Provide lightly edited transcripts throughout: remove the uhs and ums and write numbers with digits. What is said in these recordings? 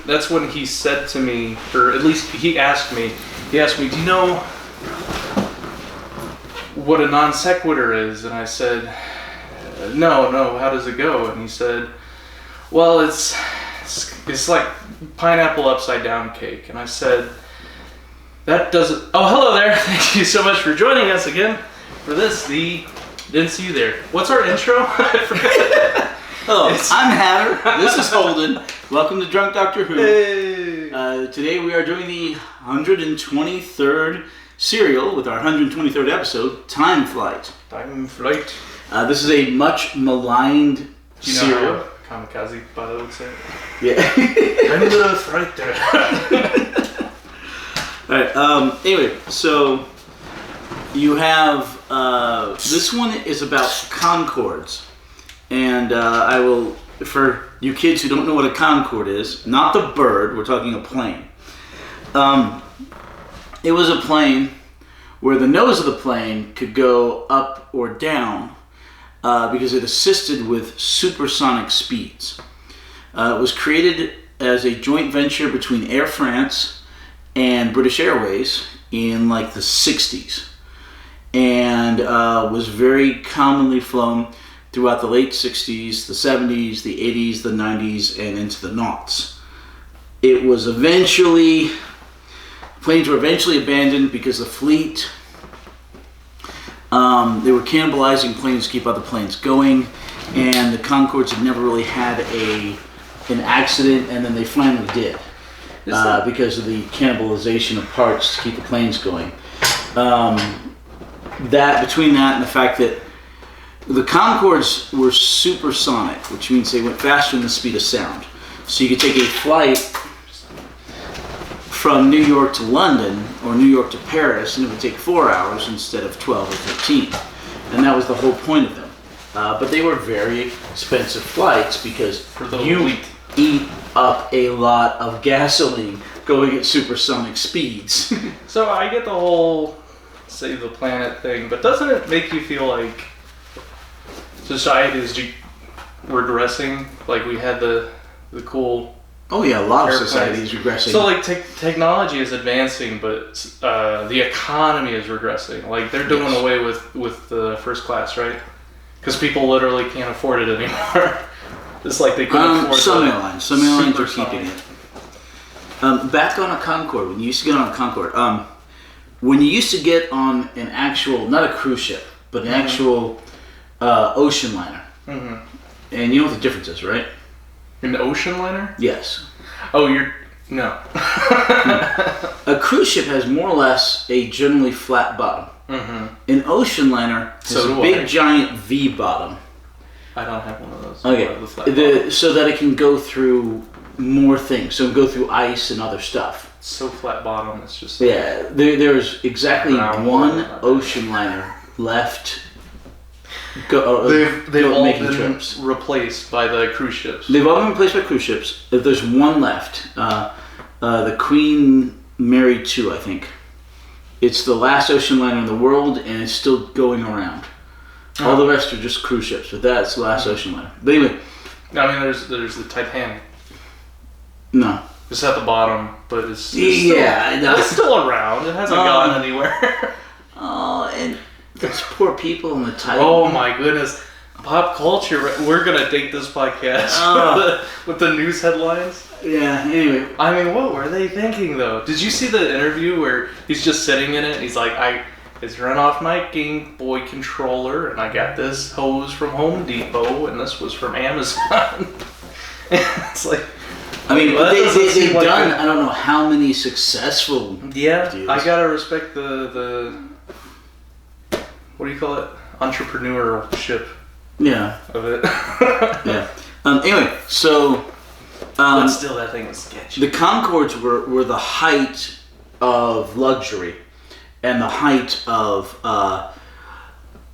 that's when he said to me, or at least he asked me, do you know what a non sequitur is? And I said, no, how does it go? And he said, well, it's like pineapple upside down cake. And I said, that doesn't... Oh, hello there. Thank you so much for joining us again for this. Didn't see you there. What's our intro? I forgot. Hello, I'm Hatter. This is Holden. Welcome to Drunk Doctor Who. Hey. Today we are doing the 123rd serial with our 123rd episode, Time Flight. Time Flight. This is a much maligned serial. Know how Kamikaze, by the way, would say it? Yeah. I'm the frighter. Alright, anyway, so you have, this one is about Concords. And I will, for you kids who don't know what a Concorde is, not the bird, we're talking a plane. It was a plane where the nose of the plane could go up or down because it assisted with supersonic speeds. It was created as a joint venture between Air France and British Airways in like the 60s and was very commonly flown throughout the late 60s, the 70s, the 80s, the 90s, and into the noughts. It was eventually, planes were eventually abandoned because the fleet, they were cannibalizing planes to keep other planes going, and the Concords had never really had an accident, and then they finally did because of the cannibalization of parts to keep the planes going. Between that and the fact that the Concords were supersonic, which means they went faster than the speed of sound. So you could take a flight from New York to London or New York to Paris, and it would take 4 hours instead of 12 or 13. And that was the whole point of them. But they were very expensive flights because you eat up a lot of gasoline going at supersonic speeds. So I get the whole save the planet thing, but doesn't it make you feel like society is regressing? Like we had the cool... Oh yeah, a lot of airplanes. society is regressing. So like technology is advancing, but the economy is regressing. Like they're doing away with the first class, right? Because people literally can't afford it anymore. It's like they couldn't afford some airlines. Some airlines are keeping it. Back on a Concorde, when you used to get on a Concorde, when you used to get on an actual, not a cruise ship, but an actual ocean liner. Mm-hmm. And you know what the difference is, right? An ocean liner? Yes. Oh, no. A cruise ship has more or less a generally flat bottom. Mm-hmm. An ocean liner has a big giant V bottom. I don't have one of those. Okay. So that it can go through more things. So it can go through ice and other stuff. So flat bottom, it's just... Yeah. There's exactly one ocean liner left. They've all been replaced by the cruise ships. They've all been replaced by cruise ships. If there's one left, the Queen Mary 2, I think. It's the last ocean liner in the world, and it's still going around. All the rest are just cruise ships, but that's the last ocean liner. But anyway, I mean, there's the Titanic. No, it's at the bottom, but it's still around. It hasn't gone anywhere. And those poor people in the Titanic. Oh my goodness. Pop culture. We're going to date this podcast with the news headlines. Yeah, anyway. I mean, what were they thinking, though? Did you see the interview where he's just sitting in it and he's like, it's run off my Game Boy controller and I got this hose from Home Depot and this was from Amazon. It's like... I mean, they've done, I don't know how many successful deals. I gotta respect the what do you call it? Entrepreneurship. Yeah. Of it. Yeah. Anyway, so... but still, that thing was sketchy. The Concords were the height of luxury and the height of,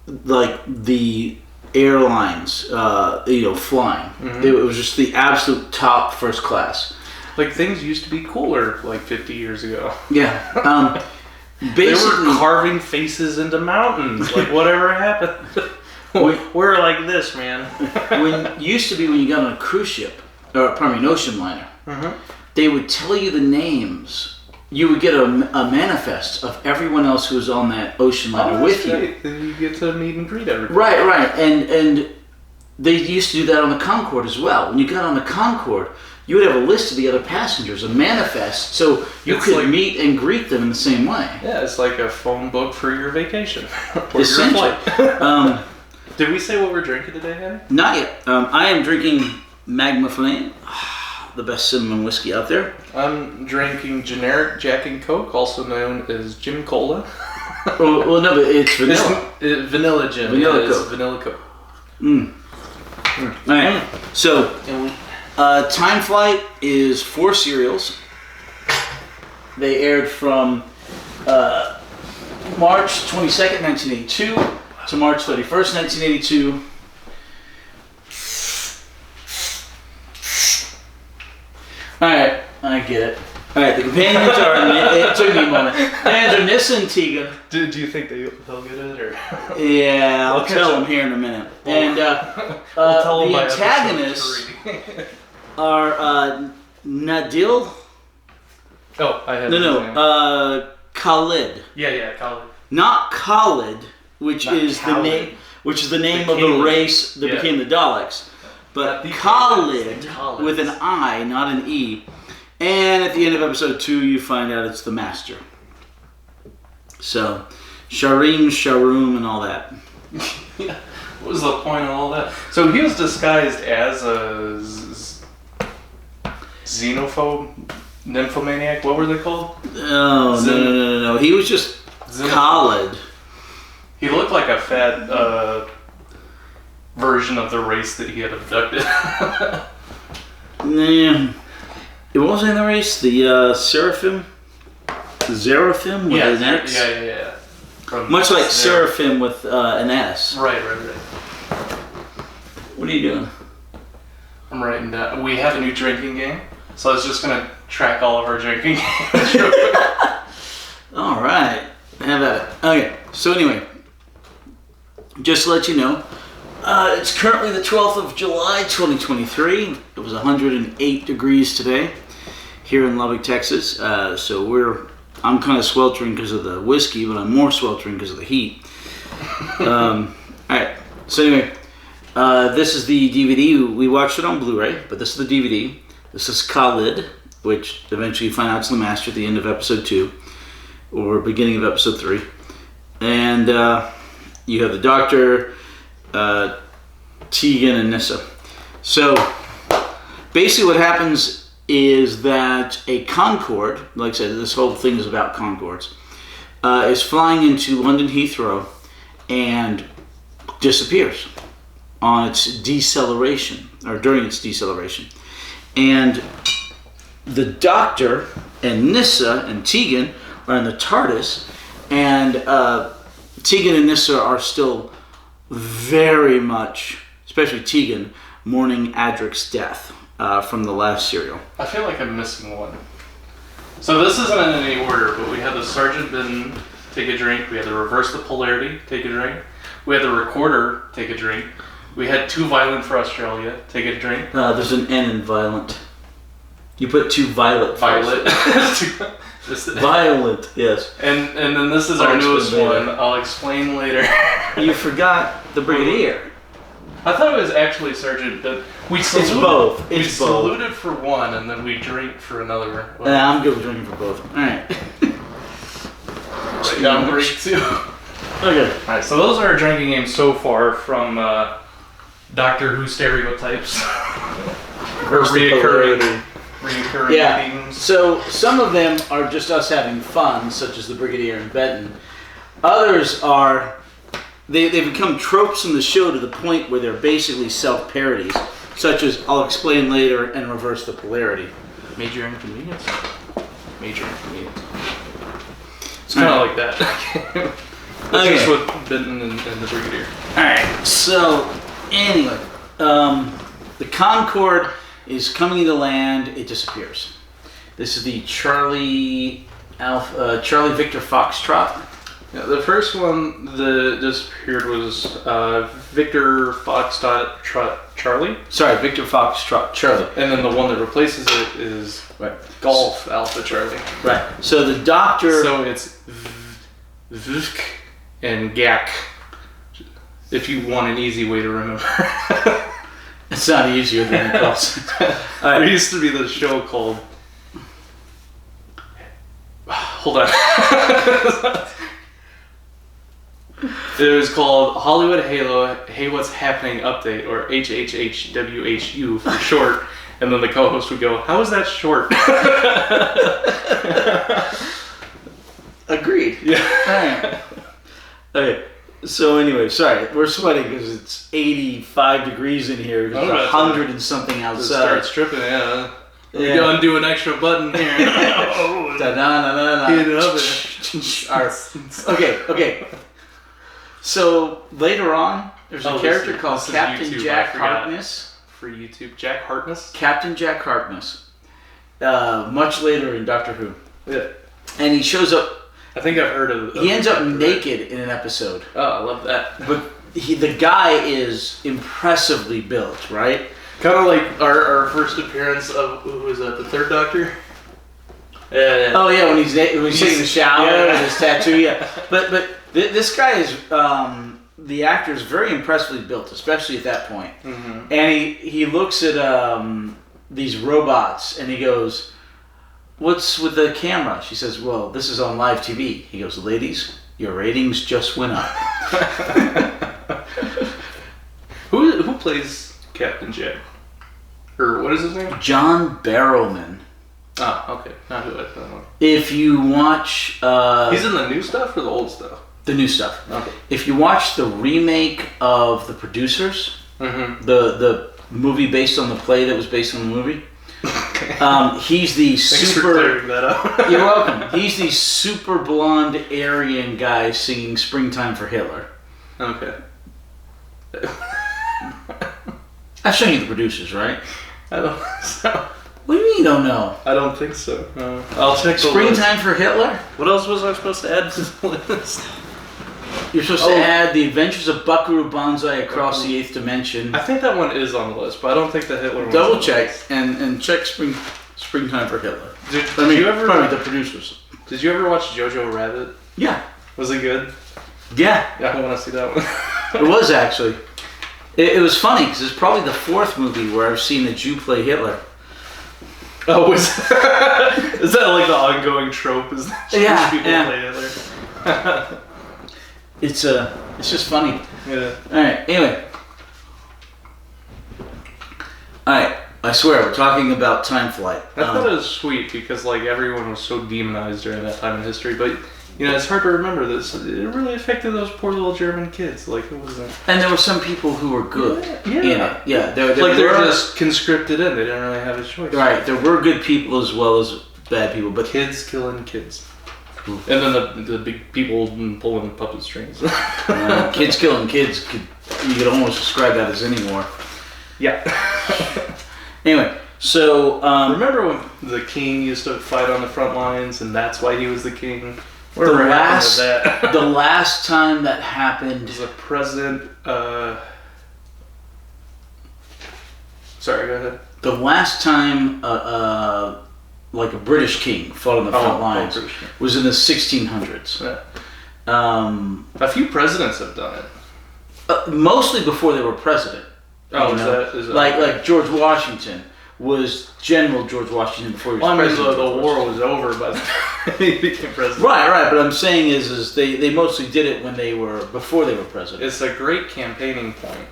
like, the airlines, flying. Mm-hmm. It was just the absolute top first class. Like, things used to be cooler, like, 50 years ago. Yeah. Basically, they were carving faces into mountains. Like, whatever happened. We're like this, man. When you got on a cruise ship, or pardon me, an ocean liner, they would tell you the names. You would get a manifest of everyone else who was on that ocean liner with you. Then you get to meet and greet everybody. Right. And they used to do that on the Concorde as well. When you got on the Concorde, you would have a list of the other passengers, a manifest, so you could meet and greet them in the same way. Yeah, it's like a phone book for your vacation or Essentially. your flight. Did we say what we're drinking today, Henry? Not yet. I am drinking Magma Flame, the best cinnamon whiskey out there. I'm drinking generic Jack and Coke, also known as Jim Cola. well, no, but it's vanilla. Vanilla Jim. Vanilla Coke. Vanilla Coke. All right. So, Time Flight is 4 serials. They aired from March 22nd, 1982 to March 31st, 1982. Alright, I get it. Alright, the companions are... It took me a moment. And are Nissa and Tegan. Do you think they'll get it? Or? Yeah, I'll tell them here in a minute. And we'll tell them the by antagonists are Nadil... Oh, I had Khalid. Yeah, Khalid. Not Khalid, which is the name of the race that became the Daleks, but Khalid with an I, not an E. And at the end of episode 2, you find out it's the Master. So, Sharoom, and all that. Yeah. What was the point of all that? So he was disguised as a xenophobe, nymphomaniac. What were they called? Oh, no. He was just Khalid. He looked like a fat version of the race that he had abducted. Yeah. It wasn't in the race. The Seraphim? Zeraphim with an X? Yeah. Much like Seraphim with an S. Right. What are you doing? I'm writing down. We have a new drinking game, so I was just going to track all of our drinking games. All right. Have at it. Okay, so anyway, just to let you know, it's currently the 12th of July, 2023. It was 108 degrees today here in Lubbock, Texas. So I'm kind of sweltering because of the whiskey, but I'm more sweltering because of the heat. All right. So anyway, this is the DVD. We watched it on Blu-ray, but this is the DVD. This is Khalid, which eventually you find out is the Master at the end of episode 2 or beginning of episode 3. And you have the Doctor, Tegan, and Nissa. So basically what happens is that a Concorde, like I said, this whole thing is about Concordes, is flying into London Heathrow and disappears on its deceleration, or during its deceleration. And the Doctor and Nissa and Tegan are in the TARDIS, and Tegan and Nissa are still very much, especially Tegan, mourning Adric's death from the last serial. I feel like I'm missing one. So this isn't in any order, but we had the Sergeant Bin take a drink, we had the Reverse the Polarity take a drink, we had the Recorder take a drink, we had Too Violent for Australia take a drink. There's an N in violent. You put too violet. Violet. Violent, yes. And then this is our newest one. I'll explain later. You forgot the Brigadier. I thought it was actually Sergeant, but it's both. We saluted for one, and then we drank for another. I'm good with drinking for both. All right. Right down break too. Okay. All right. So those are our drinking games so far from Doctor Who stereotypes or reoccurring themes. So some of them are just us having fun, such as the Brigadier and Benton. Others are they become tropes in the show to the point where they're basically self-parodies, such as I'll explain later and Reverse the Polarity. Major inconvenience. It's kind of like that. Just with Benton and the Brigadier. All right. So anyway, the Concorde is coming into land. It disappears. This is the Charlie Victor Foxtrot. Yeah, the first one that disappeared was Victor Foxtrot Charlie. Sorry, Victor Foxtrot Charlie. And then the one that replaces it is Golf Alpha Charlie. Right. So the doctor... So it's Vk and Gak, if you want an easy way to remember. It's not easier than it calls. There used to be this show called... Hold on. It was called Hollywood Halo, Hey What's Happening Update, or HHHWHU for short. And then the co-host would go, how is that short? Agreed. Yeah. Alright. Okay. So anyway, sorry, we're sweating because it's 85 degrees in here. There's 100 and something outside. Start stripping, yeah. We undo an extra button here. Heat it up. Okay. So later on, there's a character called Captain Jack Harkness. For YouTube, Jack Harkness. Captain Jack Harkness. Much later in Doctor Who. Yeah. And he shows up. I think I've heard of. He ends up naked in an episode. Oh, I love that. But the guy is impressively built, right? Kind of like our first appearance of who was that? The Third Doctor. Yeah. Oh yeah, when he's taking the shower with his tattoo. Yeah. But this guy is the actor is very impressively built, especially at that point. Mm-hmm. And he looks at these robots and he goes, "What's with the camera?" She says, "Well, this is on live TV." He goes, "Ladies, your ratings just went up." Who plays Captain Jack? Or what is his name? John Barrowman. Oh, okay. Not who I thought. If you watch... he's in the new stuff or the old stuff? The new stuff. Okay. If you watch the remake of The Producers, the movie based on the play that was based on the movie, he's the Thanks for clearing that up. You're welcome. He's the super blonde Aryan guy singing "Springtime for Hitler." Okay. I've shown you The Producers, right? I don't think so. What do you mean you don't know? I don't think so. I'll check the Springtime for Hitler? What else was I supposed to add to the list? You're supposed to add The Adventures of Buckaroo Banzai Across the Eighth Dimension. I think that one is on the list, but I don't think the Hitler one. Double check and check Springtime for Hitler. Did you ever? The Producers. Did you ever watch Jojo Rabbit? Yeah. Was it good? Yeah. Yeah, I want to see that one. It was actually. It was funny because it's probably the fourth movie where I've seen a Jew play Hitler. Oh, is that like the ongoing trope? Is that Jewish people play Hitler? It's just funny. Yeah. All right. Anyway. All right. I swear we're talking about time flight. I thought it was sweet because like everyone was so demonized during that time in history, but. You know, it's hard to remember this. It really affected those poor little German kids. Like, it wasn't... And there were some people who were good in it. Yeah. They were just conscripted in. They didn't really have a choice. Right. There were good people as well as bad people. But kids killing kids. Ooh. And then the big people pulling puppet strings. Kids killing kids, you could almost describe that as any war. Yeah. Anyway, so... remember when the king used to fight on the front lines and that's why he was the king? The last time that happened was a president. Sorry, go ahead. The last time, like a British king fought on the front lines was in the 1600s. Yeah. A few presidents have done it. Mostly before they were president. Oh, is that like George Washington. Was General George Washington before he was president. The war was over, but he became president. Right. But I'm saying is they mostly did it before they were president. It's a great campaigning point.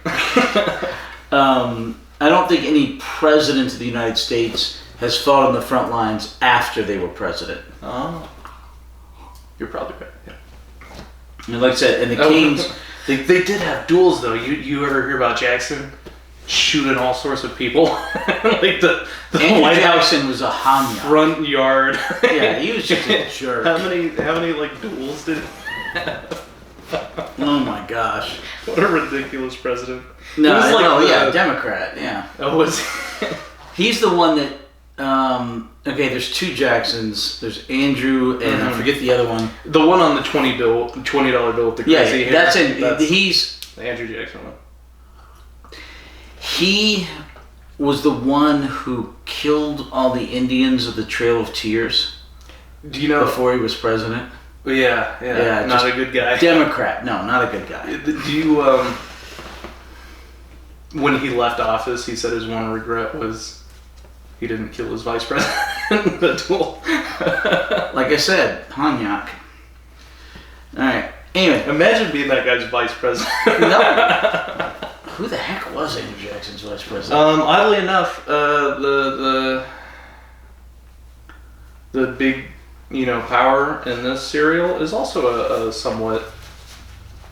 I don't think any president of the United States has fought on the front lines after they were president. Oh, you're probably right. Yeah. And like I said, and the kings, they did have duels though. You ever hear about Jackson? Shooting all sorts of people. Like the White House was a hamya. Front yard. Yeah, he was just a jerk. How many like duels did he have? Oh my gosh. What a ridiculous president. No, Democrat, yeah. Oh, was he? He's the one that Okay, there's two Jacksons. There's Andrew, and I forget the other one. The one on the $20 bill with the crazy hair. That's it. He's the Andrew Jackson one. He was the one who killed all the Indians of the Trail of Tears. Do you know before he was president? Yeah. Not a good guy. Democrat. No, not a good guy. Do you when he left office, he said his one regret was he didn't kill his vice president. The duel. Like I said, Hanyak. All right. Anyway, imagine being that guy's vice president. No. Who the heck was Andrew Jackson's vice president? Oddly enough, the big, power in this serial is also a somewhat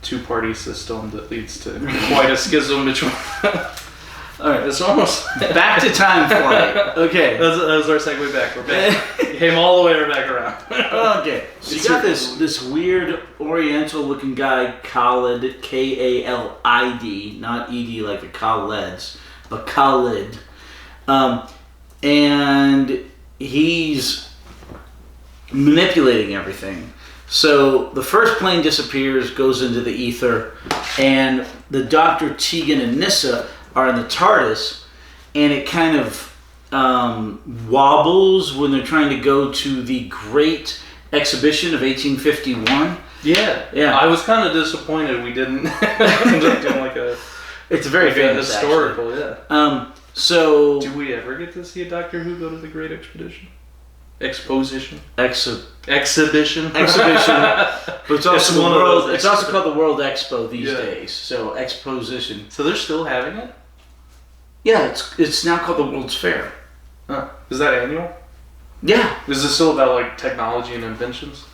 two-party system that leads to quite a schism between. All right, it's almost back to time flight. Okay, that was our segue back. We're back. Came all the way back around. Okay, so you got this weird Oriental-looking guy, Khalid, K-A-L-I-D, not E-D like the Khaleds, but Khalid, and he's manipulating everything. So the first plane disappears, goes into the ether, and the Dr. Tegan and Nyssa are in the TARDIS, and it kind of wobbles when they're trying to go to the Great Exhibition of 1851. Yeah. I was kind of disappointed we didn't end up doing like a. It's a very famous historical, actually. Yeah. So. Do we ever get to see a Doctor Who go to the Great Exhibition? Exhibition. But it's also it's also called the World Expo these days. So exposition. So they're still having it? Yeah, it's now called the World's Fair. Huh. Is that annual? Yeah. Is it still about like technology and inventions?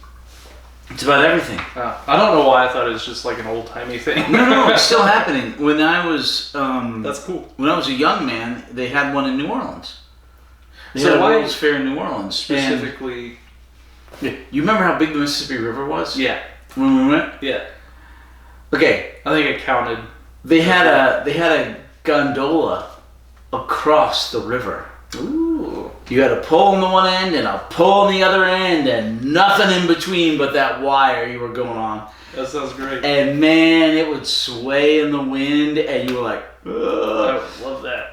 It's about everything. I don't know why I thought it was just like an old timey thing. No, it's still happening. When I was that's cool. When I was a young man, they had one in New Orleans. They had a World's Fair in New Orleans. Specifically. You remember how big the Mississippi River was? Yeah. When we went? Yeah. Okay. I think it counted. They had a gondola across the river. Ooh. You had a pole on the one end and a pole on the other end and nothing in between but that wire you were going on. That sounds great. And man, it would sway in the wind and you were like, ugh. I would love that.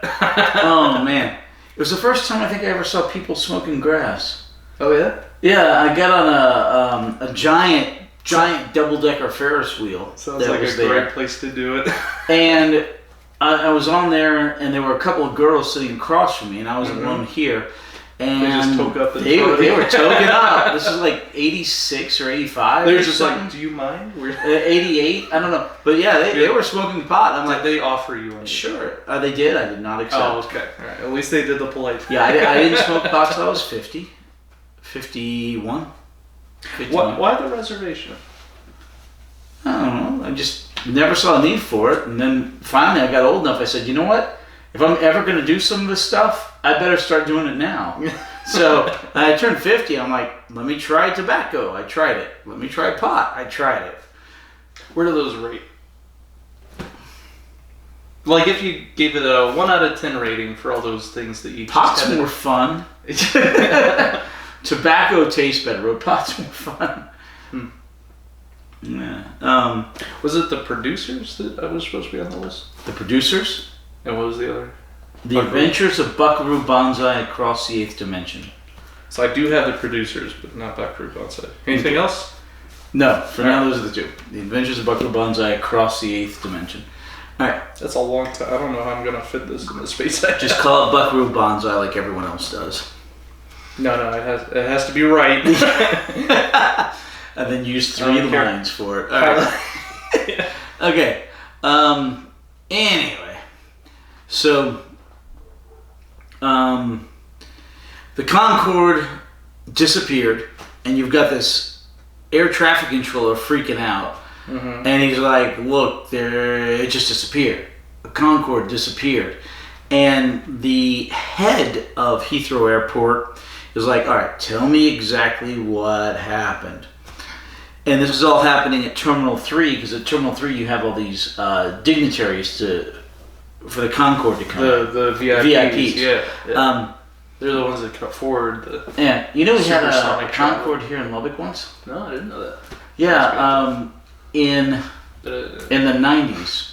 Oh man. It was the first time I think I ever saw people smoking grass. Oh yeah? Yeah, I got on a giant double-decker Ferris wheel. Sounds like a great place to do it. And I was on there, and there were a couple of girls sitting across from me, and I was alone here. And they just toke up the they were toking up. This is like 86 or 85. They were just like, do you mind? 88? I don't know. But yeah, they were smoking pot. I'm like, they offer you anything? Sure. They did. I did not accept. Oh, okay. All right. At least they did the polite thing. Yeah, I didn't smoke pot until I was 50. 51. Why the reservation? I don't know. I just never saw a need for it. And then finally I got old enough. I said, you know what? If I'm ever going to do some of this stuff, I better start doing it now. So I turned 50. I'm like, let me try tobacco. I tried it. Let me try pot. I tried it. Where do those rate? Like if you gave it a 1 out of 10 rating for all those things that you Pot's more fun. Tobacco tastes better, but pot's more fun. Yeah. Was it the producers that was supposed to be on the list? The producers? And what was the other? The Adventures of Buckaroo Banzai Across the Eighth Dimension. So I do have the producers, but not Buckaroo Banzai. Anything else? No, for now those are the two. The Adventures of Buckaroo Banzai Across the Eighth Dimension. Alright. That's a long time. I don't know how I'm going to fit this in the space. Just call it Buckaroo Banzai like everyone else does. No, it has to be right. And then use 3 lines for it. All right. Yeah. Okay. Anyway, so the Concorde disappeared, and you've got this air traffic controller freaking out, and he's like, "Look, it just disappeared. The Concorde disappeared," and the head of Heathrow Airport is like, all right, tell me exactly what happened. And this is all happening at Terminal 3, because at Terminal 3 you have all these dignitaries for the Concorde to come. The VIPs. Yeah. They're the ones that can afford the. Yeah, we had a supersonic travel. Concorde here in Lubbock once. No, I didn't know that. Yeah, in the 90s.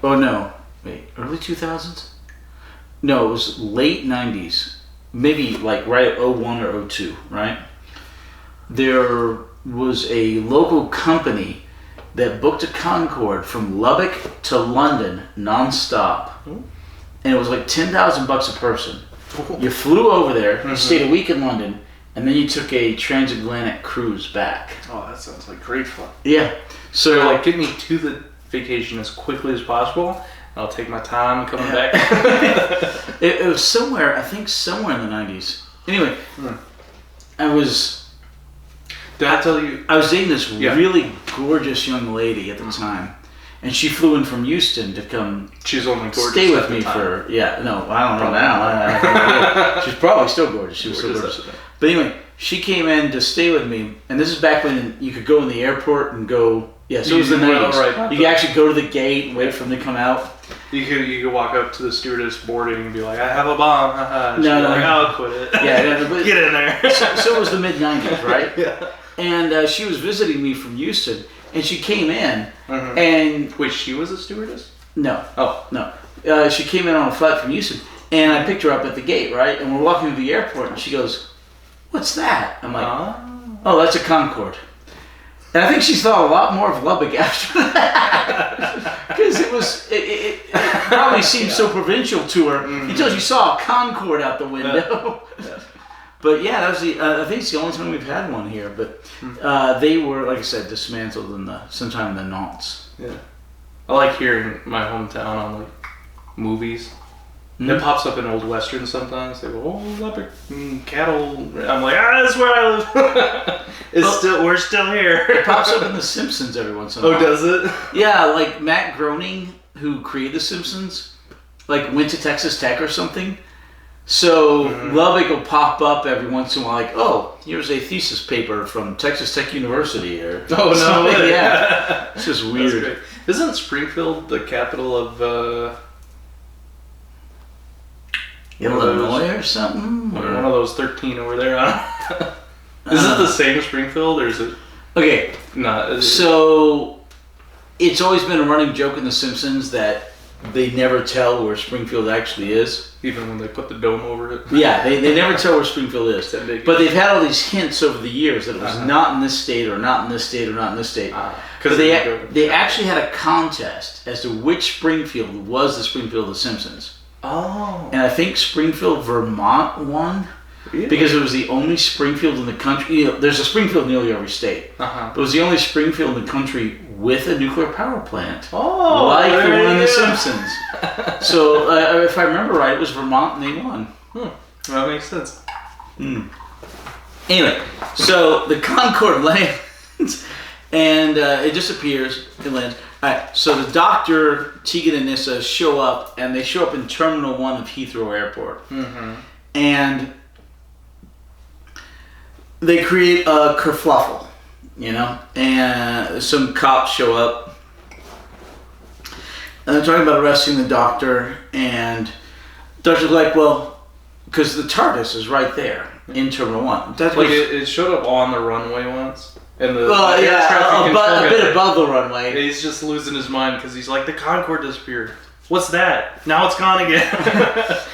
Oh no, wait, early 2000s? No, it was late 90s. Maybe like right at 01 or 02, right? There was a local company that booked a Concorde from Lubbock to London nonstop. And it was like $10,000 a person. You flew over there, you stayed a week in London, and then you took a transatlantic cruise back. Oh, that sounds like great fun. Yeah. So like, get me to the vacation as quickly as possible. I'll take my time coming back. It was somewhere, I think somewhere in the 90s. Anyway, Did I tell you? I was dating this really gorgeous young lady at the time. And she flew in from Houston to come She's only gorgeous stay with at the me time. for, I don't know now. She's probably still gorgeous. She was still gorgeous. But anyway, she came in to stay with me. And this is back when you could go in the airport and go, so it was the 90s. Right. You could actually go to the gate and wait for them to come out. You could walk up to the stewardess boarding and be like, I have a bomb. No, like, I'll quit it. But, get in there. So it was the mid-90s, right? Yeah. And she was visiting me from Houston. And she came in, and... Wait, she was a stewardess? No. Oh. No. She came in on a flight from Houston, and I picked her up at the gate, right? And we're walking to the airport, and she goes, "What's that?" I'm like, "Oh, that's a Concorde." And I think she thought a lot more of Lubbock after that. Because it probably seemed so provincial to her until she saw a Concorde out the window. Yeah. But yeah, that was I think it's the only time we've had one here. But they were, like I said, dismantled sometime in the noughts. Yeah. I like hearing my hometown on like movies. It pops up in old westerns sometimes. They go, "Oh, Lubbock cattle." I'm like, that's where I live. We're still here. It pops up in The Simpsons every once in a while. Oh, does it? Yeah, like Matt Groening, who created The Simpsons, like went to Texas Tech or something. So Lubbock will pop up every once in a while, like, "Oh, here's a thesis paper from Texas Tech University," or no way. Yeah, it's just weird. Isn't Springfield the capital of Illinois or something? One of those 13 over there. Is it the same Springfield, or is it? Okay, No. So it's always been a running joke in The Simpsons that they never tell where Springfield actually is. Even when they put the dome over it? Yeah, they never tell where Springfield is. But they've had all these hints over the years that it was not in this state, or not in this state, or not in this state. Because they actually had a contest as to which Springfield was the Springfield of The Simpsons. Oh. And I think Springfield, Vermont won. Really? Because it was the only Springfield in the country. There's a Springfield in nearly every state. But it was the only Springfield in the country with a nuclear power plant. Oh, like the one in The Simpsons. So if I remember right, it was Vermont and they won. That makes sense. Anyway, so the Concorde lands and it disappears. It lands. All right, so the doctor, Tegan and Nissa, show up, and they show up in Terminal 1 of Heathrow Airport. And they create a kerfluffle, and some cops show up. And they're talking about arresting the doctor, and the doctor's like, well, because the TARDIS is right there in Terminal 1. It showed up on the runway once. And a bit above the runway. He's just losing his mind because he's like, the Concorde disappeared. What's that? Now it's gone again.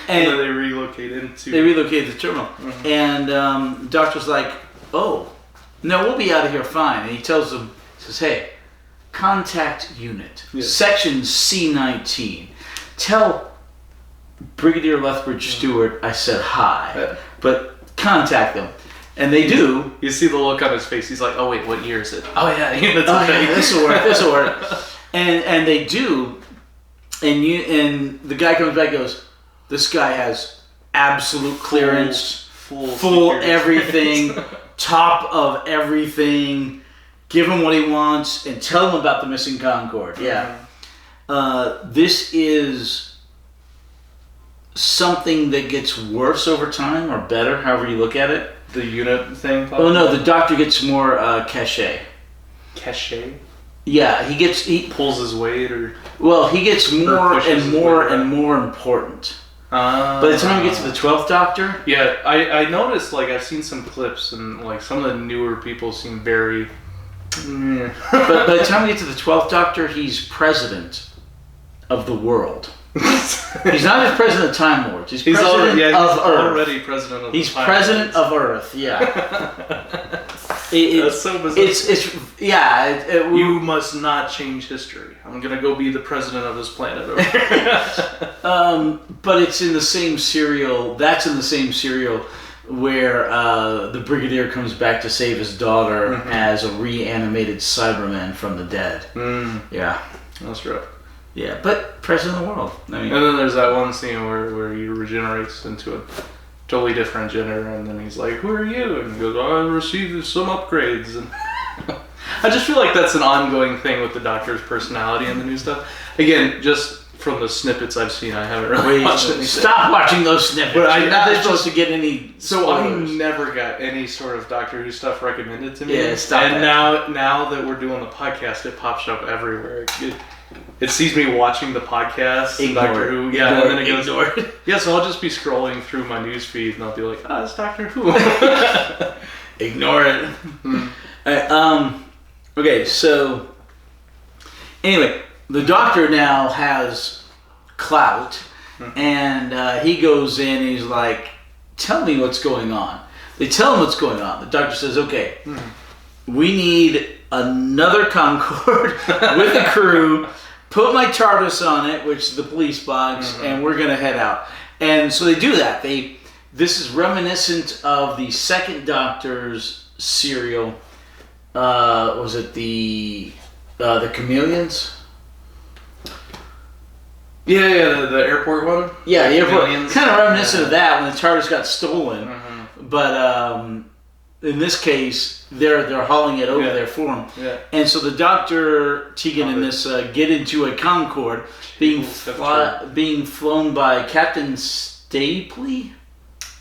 and then they relocate the terminal. And the doctor's like, "Oh, no, we'll be out of here fine." And he tells them, says, "Hey, contact unit, section C19. Tell Brigadier Lethbridge Stewart I said hi, but contact them." And they do. You see the look on his face. He's like, "Oh wait, what year is it?" "Oh yeah, this will work. And they do. And the guy comes back and goes, "This guy has absolute clearance, full everything, top of everything. Give him what he wants and tell him about the missing Concorde." Yeah. This is something that gets worse over time, or better, however you look at it. The unit thing? Oh no, the doctor gets more cachet. Cachet? Yeah, he pulls his weight, or... Well, he gets more and more and more important. By the time we get to the 12th Doctor... Yeah, I noticed, like, I've seen some clips, and, like, some of the newer people seem very... But by the time we get to the 12th Doctor, he's president of the world. He's not just president of Time Lords. He's president of Earth. Already president of He's Time president Lords. of Earth, yeah. That's so bizarre. You must not change history. I'm going to go be the president of this planet over here. But it's in the same serial. That's in the same serial where the Brigadier comes back to save his daughter as a reanimated Cyberman from the dead. Yeah. That's right. Yeah, but president of the world. I mean, and then there's that one scene where he regenerates into a totally different gender, and then he's like, "Who are you?" And he goes, "I received some upgrades." And I just feel like that's an ongoing thing with the Doctor's personality and the new stuff. Again, just from the snippets I've seen, I haven't really watched anything. Stop watching those snippets. But I'm not supposed to get any spoilers. I never got any sort of Doctor Who stuff recommended to me. Yeah, stop and that. now that we're doing the podcast, it pops up everywhere. It sees me watching the podcast, Doctor Who. Yeah, and then it goes. Yeah, so I'll just be scrolling through my news feed, and I'll be like, "Ah, it's Doctor Who." Ignore it. Alright, okay, so anyway, the Doctor now has clout, and he goes in and he's like, "Tell me what's going on." They tell him what's going on. The Doctor says, "Okay, we need another Concorde with a crew. Put my TARDIS on it," which is the police box, and we're gonna head out. And so they do that. This is reminiscent of the second Doctor's serial. Was it the Chameleons? Yeah, the airport one. Yeah, the airport. Kind of reminiscent of that when the TARDIS got stolen. But in this case, they're hauling it over there for him. Yeah. And so the Dr. Tegan and this get into a Concorde being flown by Captain Stapley.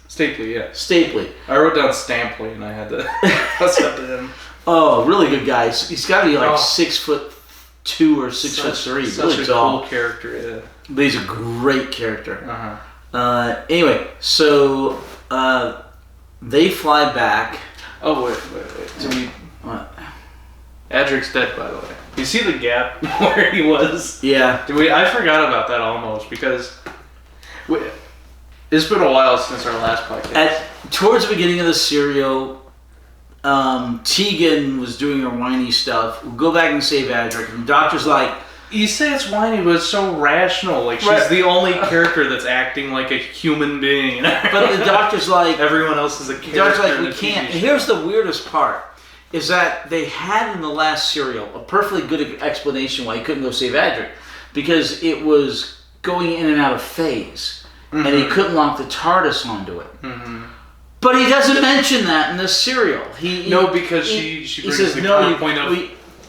Stapley, yeah. Stapley. I wrote down Stampley and I had to pass that to him. Oh, really good guy. He's got to be like 6'2" or 6'3". Such really a tall. cool character, yeah. But he's a great character. Anyway, so they fly back. Oh, wait. What? Adric's dead, by the way. You see the gap where he was? Yeah. I forgot about that almost because it's been a while since our last podcast. Towards the beginning of the serial, Tegan was doing her whiny stuff. We'll go back and save Adric. And the Doctor's like... You say it's whiny, but it's so rational. Like, she's the only character that's acting like a human being. But the Doctor's like... Everyone else is a character. The Doctor's like, we can't... And here's the weirdest part. Is that they had in the last serial a perfectly good explanation why he couldn't go save Adric. Because it was going in and out of phase. And he couldn't lock the TARDIS onto it. But he doesn't mention that in this serial. Because she brings the counterpoint of...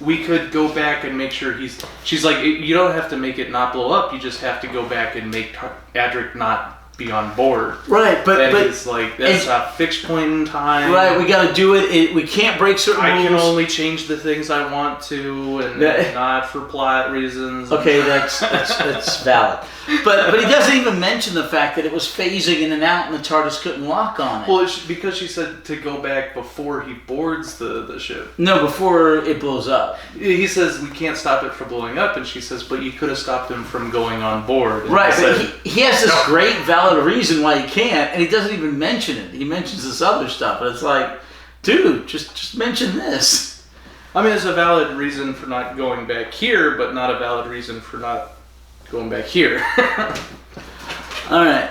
We could go back and make sure she's like, you don't have to make it not blow up. You just have to go back and make Adric not be on board. Right, but it's like, that's a fixed point in time. Right, we got to do it. We can't break certain rules. I can only change the things I want to, and not for plot reasons. Okay, that's valid. But he doesn't even mention the fact that it was phasing in and out, and the TARDIS couldn't lock on it. Well, because she said to go back before he boards the ship. No, before it blows up. He says we can't stop it from blowing up, and she says, but you could have stopped him from going on board. And right, but he has this great valid reason why he can't, and he doesn't even mention it. He mentions this other stuff, but it's like, dude, just mention this. I mean, it's a valid reason for not going back here, but not a valid reason for not going back here. All right.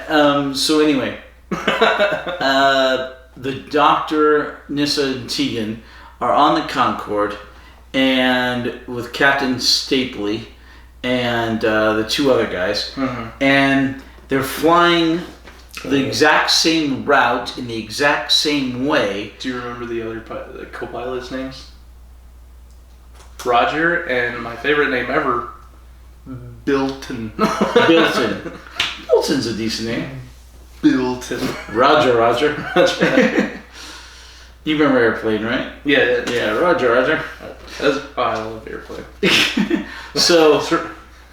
So anyway, the Doctor, Nyssa, and Tegan are on the Concorde, and with Captain Stapley and the two other guys, and they're flying the exact same route in the exact same way. Do you remember the co-pilots' names? Roger, and my favorite name ever, Bilton. Bilton's a decent name. Bilton. Roger. You remember Airplane, right? Yeah. Roger. I love Airplane. So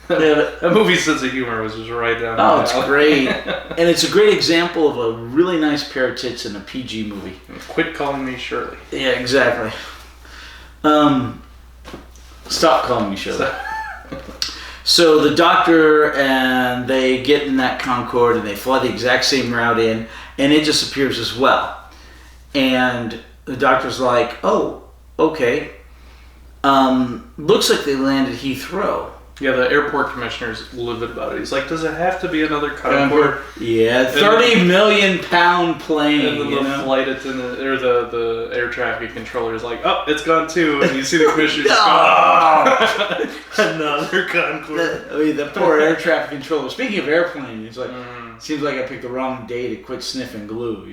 That movie's sense of humor was just right down. Oh, it's great. And it's a great example of a really nice pair of tits in a PG movie. Quit calling me Shirley. Yeah, exactly. Stop calling me Shirley. So the Doctor and they get in that Concorde and they fly the exact same route in, and it disappears as well. And the Doctor's like, oh, okay. Looks like they landed Heathrow. Yeah, the airport commissioner's livid about it. He's like, does it have to be another Concorde? Yeah, 30 million pound plane. And then the flight attendant, or the air traffic controller is like, oh, it's gone too. And you see the commissioner's gone. Another Concorde. The poor air traffic controller. Speaking of airplane, he's like, seems like I picked the wrong day to quit sniffing glue,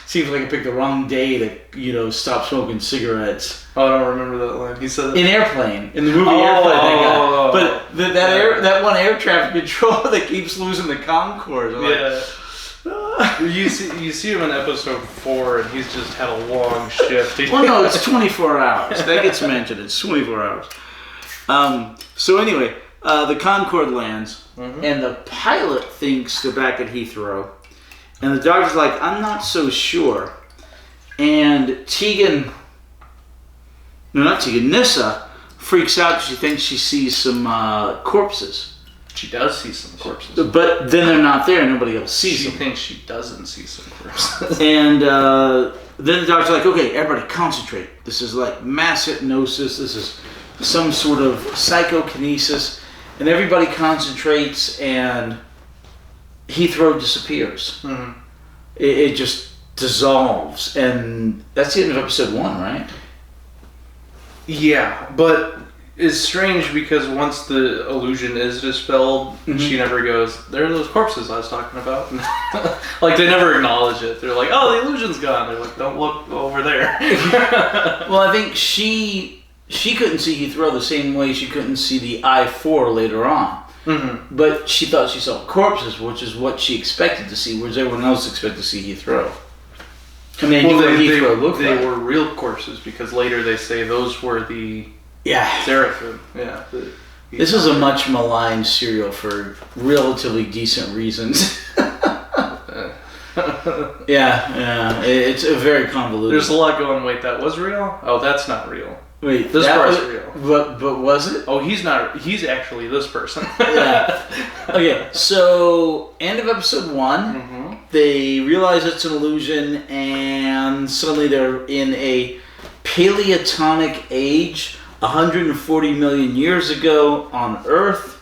Seems like I picked the wrong day to, stop smoking cigarettes. Oh, I don't remember that line. He said that. In Airplane. In the movie Airplane. But that one air traffic controller that keeps losing the Concorde. You see him in episode 4, and he's just had a long shift. Well, no, it's 24 hours. That gets mentioned. It's 24 hours. So anyway, the Concorde lands, and the pilot thinks they're back at Heathrow, and the Doctor's like, I'm not so sure. And Nissa freaks out because she thinks she sees some corpses. She does see some corpses. But then they're not there, nobody else sees them. She thinks she doesn't see some corpses. And then the Doctor's like, okay, everybody concentrate. This is like mass hypnosis. This is some sort of psychokinesis. And everybody concentrates, and Heathrow disappears. Mm-hmm. It just dissolves. And that's the end of episode 1, right? Yeah, but it's strange because once the illusion is dispelled, she never goes, there are those corpses I was talking about. Like, they never acknowledge it. They're like, oh, the illusion's gone. They're like, don't look over there. Well, I think she couldn't see Heathrow the same way she couldn't see the I-4 later on. Mm-hmm. But she thought she saw corpses, which is what she expected to see, whereas everyone else expected to see Heathrow. And they knew what Heathrow looked like. They were real corpses because later they say those were the seraphim. Yeah. This is a much maligned serial for relatively decent reasons. It's a very convoluted. There's a lot going, wait, that was real? Oh, that's not real. Wait, this part's real. But was it? Oh, he's not. He's actually this person. Yeah. Okay, so end of episode 1. They realize it's an illusion, and suddenly they're in a Paleotonic age, 140 million years ago on Earth.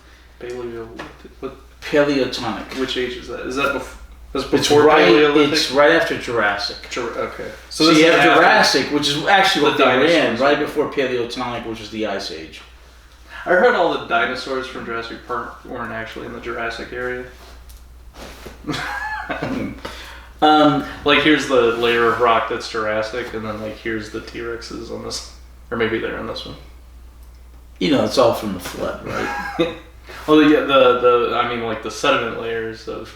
Paleotonic. Which age is that? Is that before? It's right after Jurassic. Okay. So you have Jurassic, which is actually what they were in, right before Paleotonic, which is the Ice Age. I heard all the dinosaurs from Jurassic Park weren't actually in the Jurassic area. Like, here's the layer of rock that's Jurassic, and then like here's the T-Rexes on this, or maybe they're in this one. It's all from the flood, right? Well, yeah, the sediment layers of.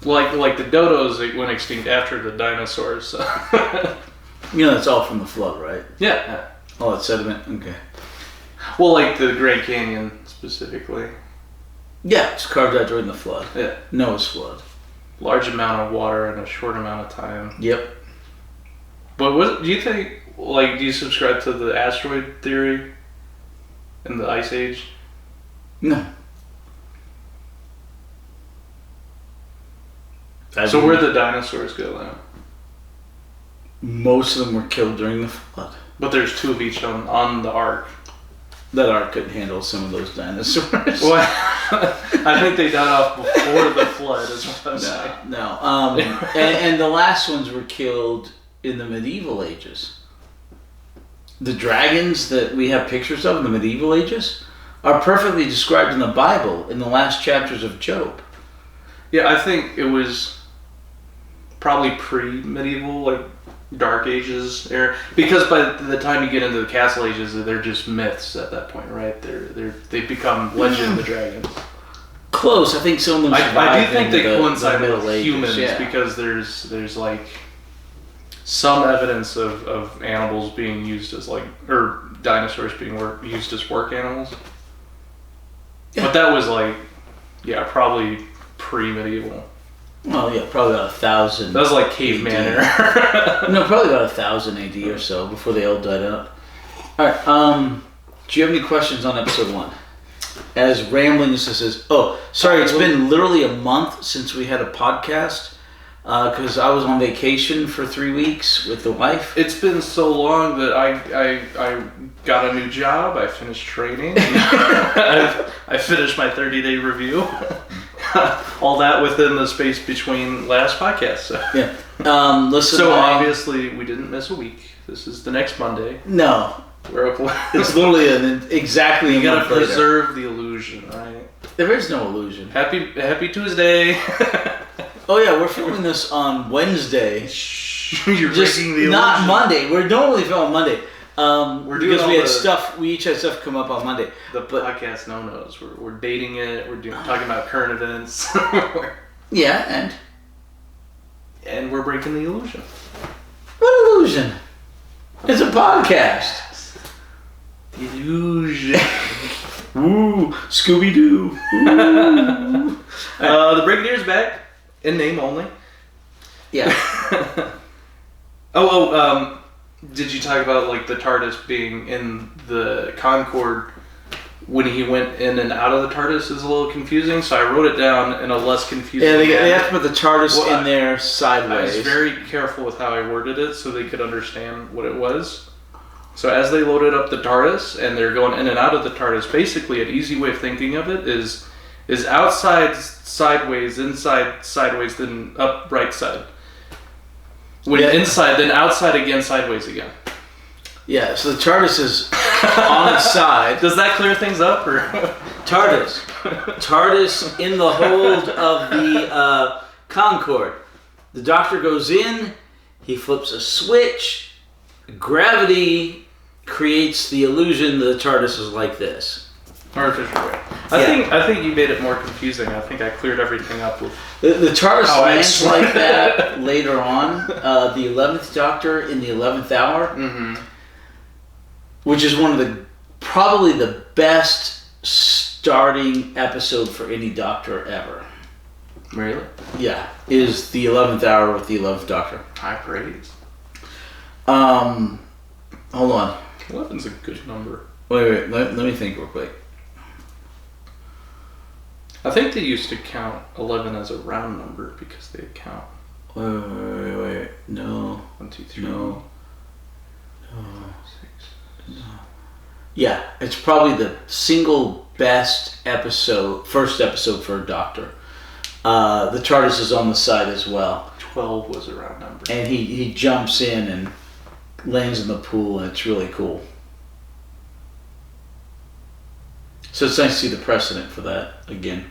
Like the dodos went extinct after the dinosaurs. So. It's all from the flood, right? Yeah. All that sediment? Okay. Well, like the Grand Canyon specifically. Yeah, it's carved out during the flood. Yeah. Noah's flood. Large amount of water in a short amount of time. Yep. But do you think, do you subscribe to the asteroid theory in the Ice Age? No. So where'd the dinosaurs go then? Most of them were killed during the flood. But there's 2 of each on the Ark. That Ark couldn't handle some of those dinosaurs. Well, I think they died off before the flood, is what I'm saying. No. And the last ones were killed in the medieval ages. The dragons that we have pictures of in the medieval ages are perfectly described in the Bible in the last chapters of Job. Yeah, I think it was probably pre-medieval, Dark Ages era, because by the time you get into the Castle Ages, they're just myths at that point, right? They become legend, the dragons. Close. I think some of them. I do think they coincide with humans because there's some evidence of animals being used as like, or dinosaurs being used as work animals. Yeah. But that was like, yeah, probably pre-medieval. Well, yeah, probably about 1,000. That was like caveman era. No, probably about 1,000 AD or so before they all died out. All right. Do you have any questions on episode 1? As rambling as this is. Oh, sorry. It's been literally a month since we had a podcast because I was on vacation for 3 weeks with the wife. It's been so long that I got a new job. I finished training. I finished my 30-day review. All that within the space between last podcasts. So. Yeah. Listen. So obviously we didn't miss a week. This is the next Monday. No. We're up. It's literally exactly. You gotta preserve the illusion, right? There is no illusion. Happy Tuesday. Oh yeah, we're filming this on Wednesday. You're just breaking the illusion. Not Monday. We're normally filming Monday. We're doing because we each had stuff come up on Monday. Podcast no-nos. We're dating it. We're talking about current events. Yeah, and we're breaking the illusion. What illusion? It's a podcast. The illusion. Ooh, Scooby-Doo. Ooh. The Brigadier's back in name only. Yeah. Did you talk about like the TARDIS being in the Concorde when he went in and out of the TARDIS is a little confusing, so I wrote it down in a less confusing manner. They have to put the TARDIS in there sideways. I was very careful with how I worded it so they could understand what it was. So as they loaded up the TARDIS and they're going in and out of the TARDIS, basically an easy way of thinking of it is outside sideways, inside sideways, then up right side. When inside, then outside again, sideways again. Yeah, so the TARDIS is on its side. Does that clear things up, or TARDIS in the hold of the Concorde. The Doctor goes in. He flips a switch. Gravity creates the illusion that the TARDIS is like this. Artificial way. I think you made it more confusing. I think I cleared everything up with the TARDIS lands like that later on. The 11th Doctor in the 11th hour, which is one of probably the best starting episode for any Doctor ever. Really? Yeah, is the 11th hour with the 11th Doctor. High praise. Hold on. 11's a good number. Wait. Let me think real quick. I think they used to count 11 as a round number because they count. Wait. No. 1, 2, 3. No. 6. No. Yeah, it's probably the single best first episode for a Doctor. The TARDIS is on the side as well. 12 was a round number. And he jumps in and lands in the pool, and it's really cool. So it's nice to see the precedent for that again.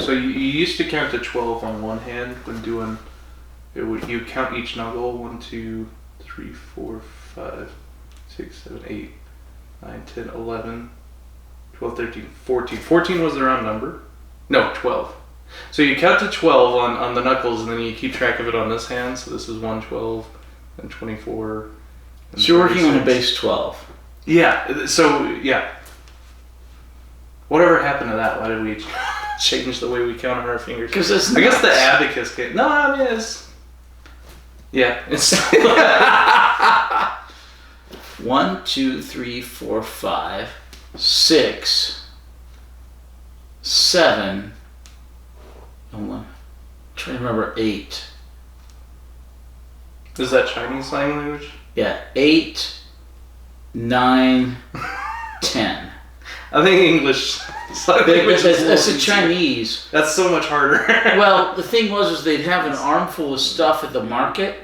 So you used to count to 12 on one hand when doing it. You count each knuckle 1, 2, 3, 4, 5, 6, 7, 8, 9, 10, 11, 12, 13, 14. 14 was the round number. No, 12. So you count to 12 on the knuckles, and then you keep track of it on this hand. So this is 1, 12, and 24. And so you're working on a base 12. Yeah. So yeah. Whatever happened to that? Why did we change the way we count on our fingers? Because I guess the abacus came. No, I mean it's. Yeah, it's. 1, 2, 3, 4, 5, 6, 7. Hold on. I'm trying to remember 8. Is that Chinese sign language? Yeah, 8, 9, 10. I think English sign language That's a Chinese. That's so much harder. Well, the thing was they'd have an armful of stuff at the market,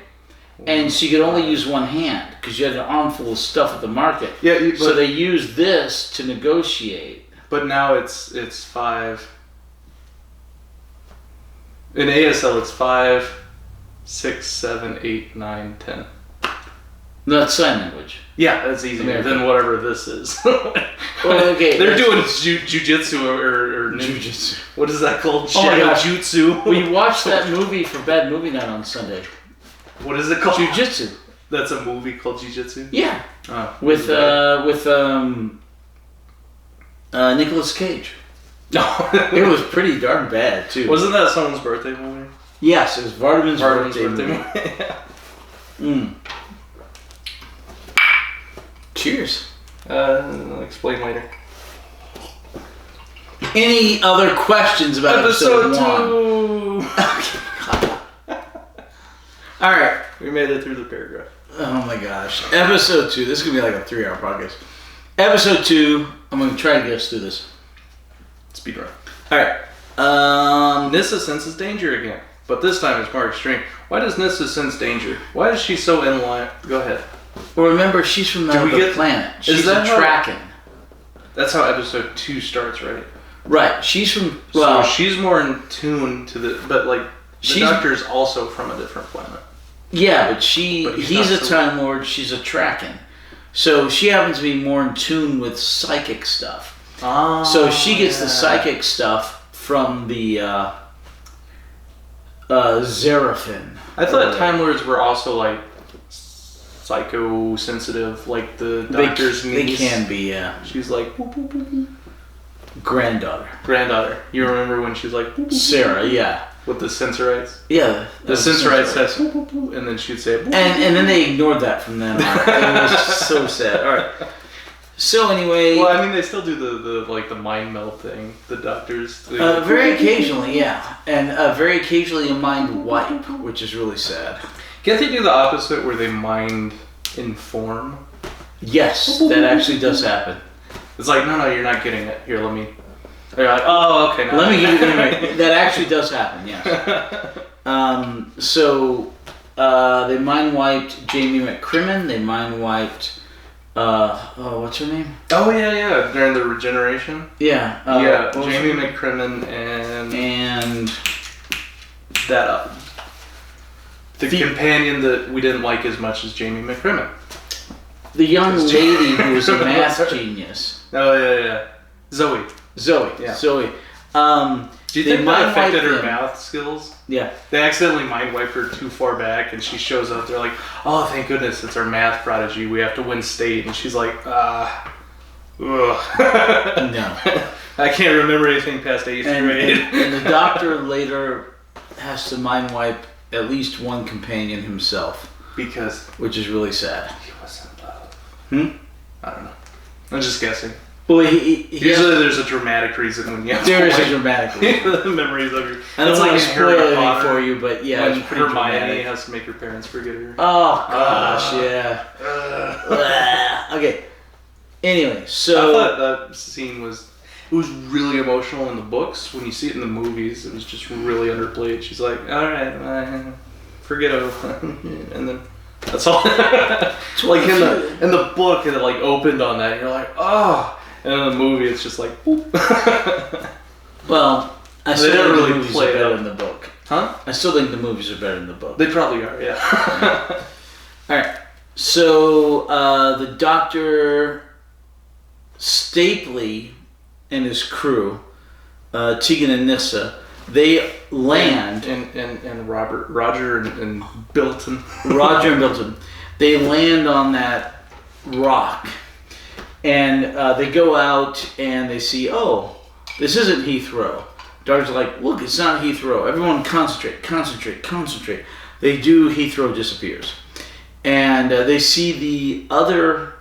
and so you could only use one hand because you had an armful of stuff at the market. Yeah, so they used this to negotiate. But now it's 5. In ASL, it's 5, 6, 7, 8, 9, 10. No, that's sign language. Yeah, that's easier than whatever this is. Well, okay. They're doing jujitsu or jujitsu. What is that called? Oh my gosh. Jutsu. We watched that movie for Bad Movie Night on Sunday. What is it called? Jiu-Jitsu. That's a movie called Jiu-Jitsu? Yeah. Oh, with Nicolas Cage. No. It was pretty darn bad, too. Wasn't that someone's birthday movie? Yes, it was Vardaman's birthday movie. Cheers. I'll explain later. Any other questions about episode 1? 2. All right. We made it through the paragraph. Oh my gosh. Episode 2. This is going to be like a 3-hour podcast. Episode 2. I'm going to try to get us through this. Speed run. Alright. Nissa senses danger again, but this time it's more extreme. Why does Nissa sense danger? Why is she so in line? Go ahead. Well, remember, she's from the planet. She's a Traken. That's how episode 2 starts, right? Right. She's from... Well, so she's more in tune to the... But, like, the Doctor's also from a different planet. Yeah, but he's a Time Lord, she's a Traken. So she happens to be more in tune with psychic stuff. Oh, so she gets the psychic stuff from the Zarafin. I thought Time Lords were also like psychosensitive, like the Doctor's niece. They can be, yeah. She's like boop, boop, boop, boop. Granddaughter. You remember when she's like boop, boop, Sarah, yeah. With the sensorites? Yeah. The sensorites says boop, boop, boop, and then she'd say boop, boop, and then they ignored that from then on. It was so sad. Alright. So anyway... Well, I mean, they still do the mind meld thing. The Doctors... very occasionally, yeah. And very occasionally a mind wipe, which is really sad. Can't they do the opposite where they mind inform? Yes, that actually does happen. It's like, no, you're not getting it. Here, let me... You're like, oh, okay. Let me give you the anyway. That actually does happen, yes. So, they mind wiped Jamie McCrimmon. They mind wiped... what's her name? Oh, yeah. During the regeneration? Yeah. Jamie McCrimmon and that the companion that we didn't like as much as Jamie McCrimmon. The young lady who was a math genius. Oh, yeah. Zoe. Yeah. Zoe. Do you think that affected her math skills? Yeah. They accidentally mind wiped her too far back, and she shows up. They're like, "Oh, thank goodness, it's our math prodigy. We have to win state." And she's like, ugh. No. I can't remember anything past 8th grade. And the Doctor later has to mind wipe at least one companion himself. Because? Which is really sad. He was in love. I don't know. I'm just guessing. Well, usually there's a dramatic reason when you have there is a dramatic reason. The memories of your... I don't want to spoil anything for you, but yeah, when Hermione has to make her parents forget her. Oh, gosh, yeah. Okay. Anyway, so... I thought that scene was really emotional in the books. When you see it in the movies, it was just really underplayed. She's like, alright, forget it. And then... That's all. Like in the book, it like opened on that. And you're like, oh... And in the movie, it's just like, boop. Well, I still think the movies are better in the book. Huh? I still think the movies are better than the book. They probably are, yeah. Alright, so the Doctor Stapley and his crew, Tegan and Nissa, they land... And Roger and Bilton. Roger and Bilton. They land on that rock. And they go out and they see, oh, this isn't Heathrow. Doctor's like, look, it's not Heathrow. Everyone concentrate. They do, Heathrow disappears. And they see the other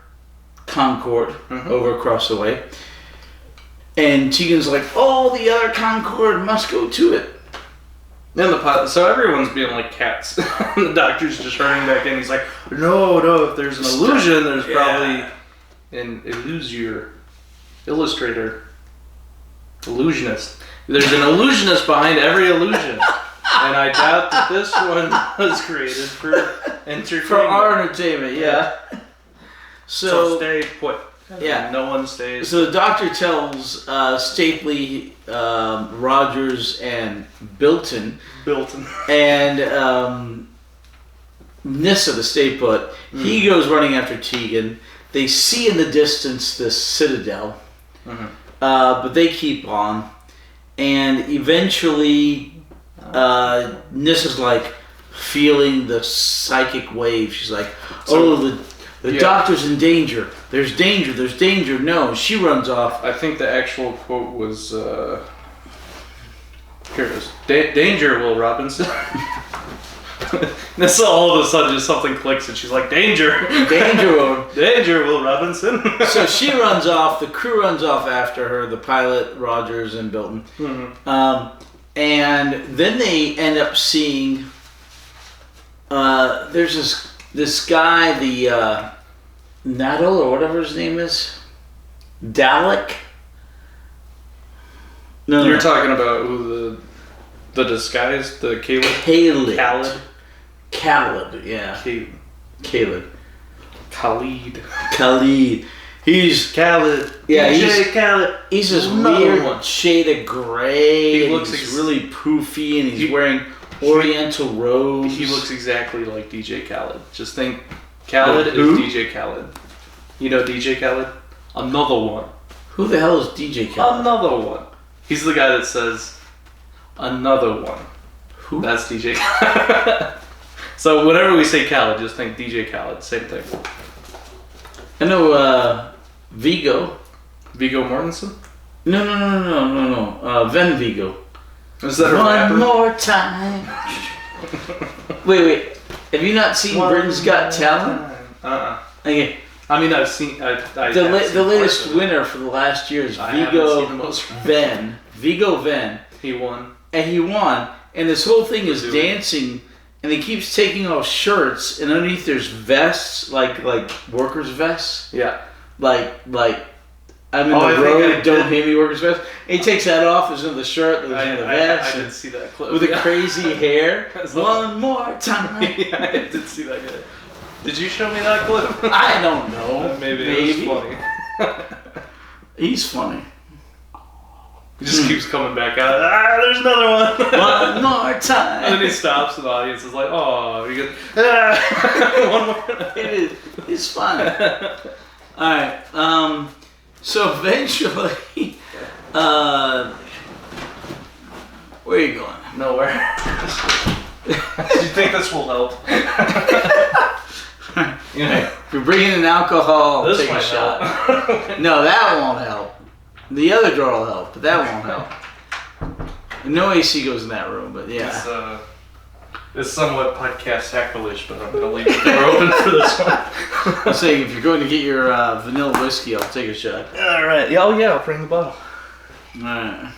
Concorde over across the way. And Tegan's like, oh, the other Concorde must go to it. So everyone's being like cats. The Doctor's just running back in. He's like, no, if there's an illusion, there's probably... An illustrator, illusionist. There's an illusionist behind every illusion, and I doubt that this one was created for entertainment. For our entertainment, yeah. So stay put. Yeah, no one stays. So the Doctor tells Stapley, Rogers, and Bilton, and Nissa, the stay put. He goes running after Tegan. They see in the distance this citadel, but they keep on, and eventually Nissa's like, feeling the psychic wave. She's like, "Oh, the doctor's in danger. There's danger. There's danger." No, she runs off. I think the actual quote was, here it is. Danger, Will Robinson. That's all of a sudden just something clicks and she's like, danger. Danger, Will Robinson. So she runs off. The crew runs off after her. The pilot, Rogers, and Bilton. Mm-hmm. And then they end up seeing, there's this guy, the Naddle, or whatever his name is. Dalek? No, You're talking about who the disguise, the Khalid. Khalid, yeah. Khalid. He's Khalid. Yeah, DJ Khalid. He's this Another weird one. shade of gray. He looks he's really poofy, and he's wearing Oriental robes. He looks exactly like DJ Khaled. Just think, Khaled is Who? DJ Khaled. You know DJ Khaled? Another one. Who the hell is DJ Khaled? Another one. He's the guy that says, another one. Who? That's DJ Khaled. So whenever we say Khaled, just think DJ Khaled. Same thing. I know Vigo. Viggo Mortensen? No. Ven Vigo. Is that a rapper? One more time. Wait. Have you not seen Britain's Got Talent? Okay. I mean, I've seen. The latest winner for the last year is Vigo Ven. Vigo Ven. He won. And he won. And this whole thing is dancing, and he keeps taking off shirts, and underneath there's vests, like workers' vests. Yeah. Like I'm in the road, don't hit me, workers' vest. And he takes that off, there's another shirt, there's another vest. I didn't see that clip. With the crazy hair. One more time. Yeah, I did see that guy. Did you show me that clip? I don't know. Maybe it was funny. He's funny. He just keeps coming back out. There's another one. One more time. And then he stops, and the audience is like, oh. He goes, one more. It's fun. Alright, so eventually, where are you going? Nowhere. Do you think this will help? If you're bringing in alcohol, This take a might shot. help. No, that won't help. The other door will help, but that won't help. No AC goes in that room, but yeah. It's somewhat podcast sacrilege, but I'm going to leave the door open for this one. I'm saying if you're going to get your vanilla whiskey, I'll take a shot. All right. Oh, yeah, I'll bring the bottle. All right.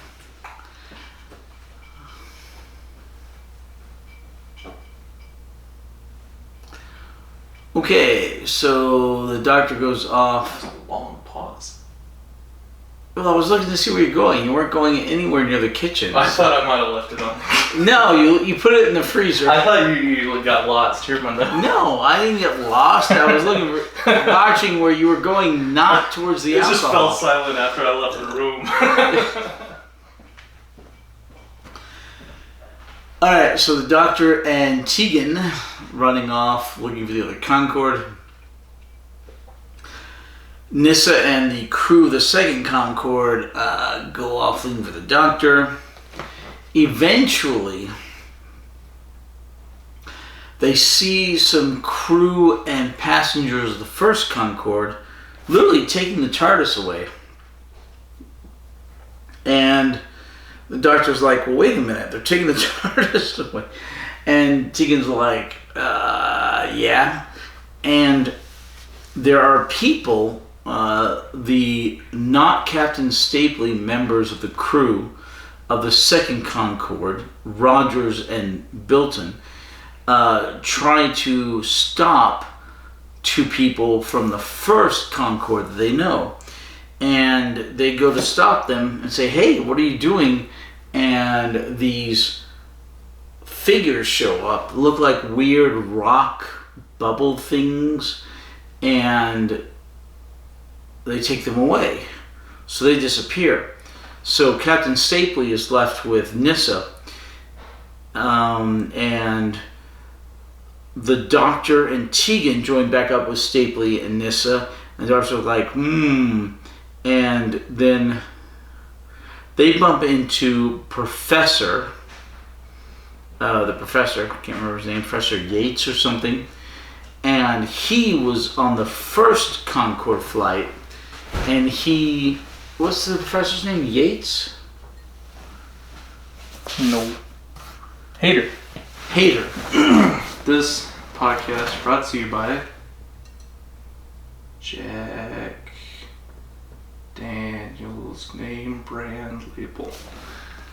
Okay, so the doctor goes off. That's a long pause. Well, I was looking to see where you're going. You weren't going anywhere near the kitchen. I thought I might have left it on. No, you put it in the freezer. I thought you got lost. Here's my note. No, I didn't get lost. I was looking for, watching where you were going, not towards the alcohol. It just fell silent after I left the room. All right, so the doctor and Tegan running off, looking for the other Concorde. Nyssa and the crew of the second Concorde go off looking for the doctor. Eventually, they see some crew and passengers of the first Concorde literally taking the TARDIS away. And the doctor's like, well, wait a minute, they're taking the TARDIS away. And Tegan's like, yeah. And there are people, the not Captain Stapley members of the crew of the second Concorde, Rogers and Bilton, try to stop two people from the first Concorde that they know. And they go to stop them and say, hey, what are you doing? And these figures show up, look like weird rock bubble things, and they take them away. So they disappear. So Captain Stapley is left with Nyssa, and the doctor and Tegan join back up with Stapley and Nyssa, and the doctor's like, and then they bump into Professor the professor, I can't remember his name, Professor Yates or something, and he was on the first Concorde flight, and what's the professor's name? Yates? No. Hater. This podcast brought to you by Jack Daniel's name brand label.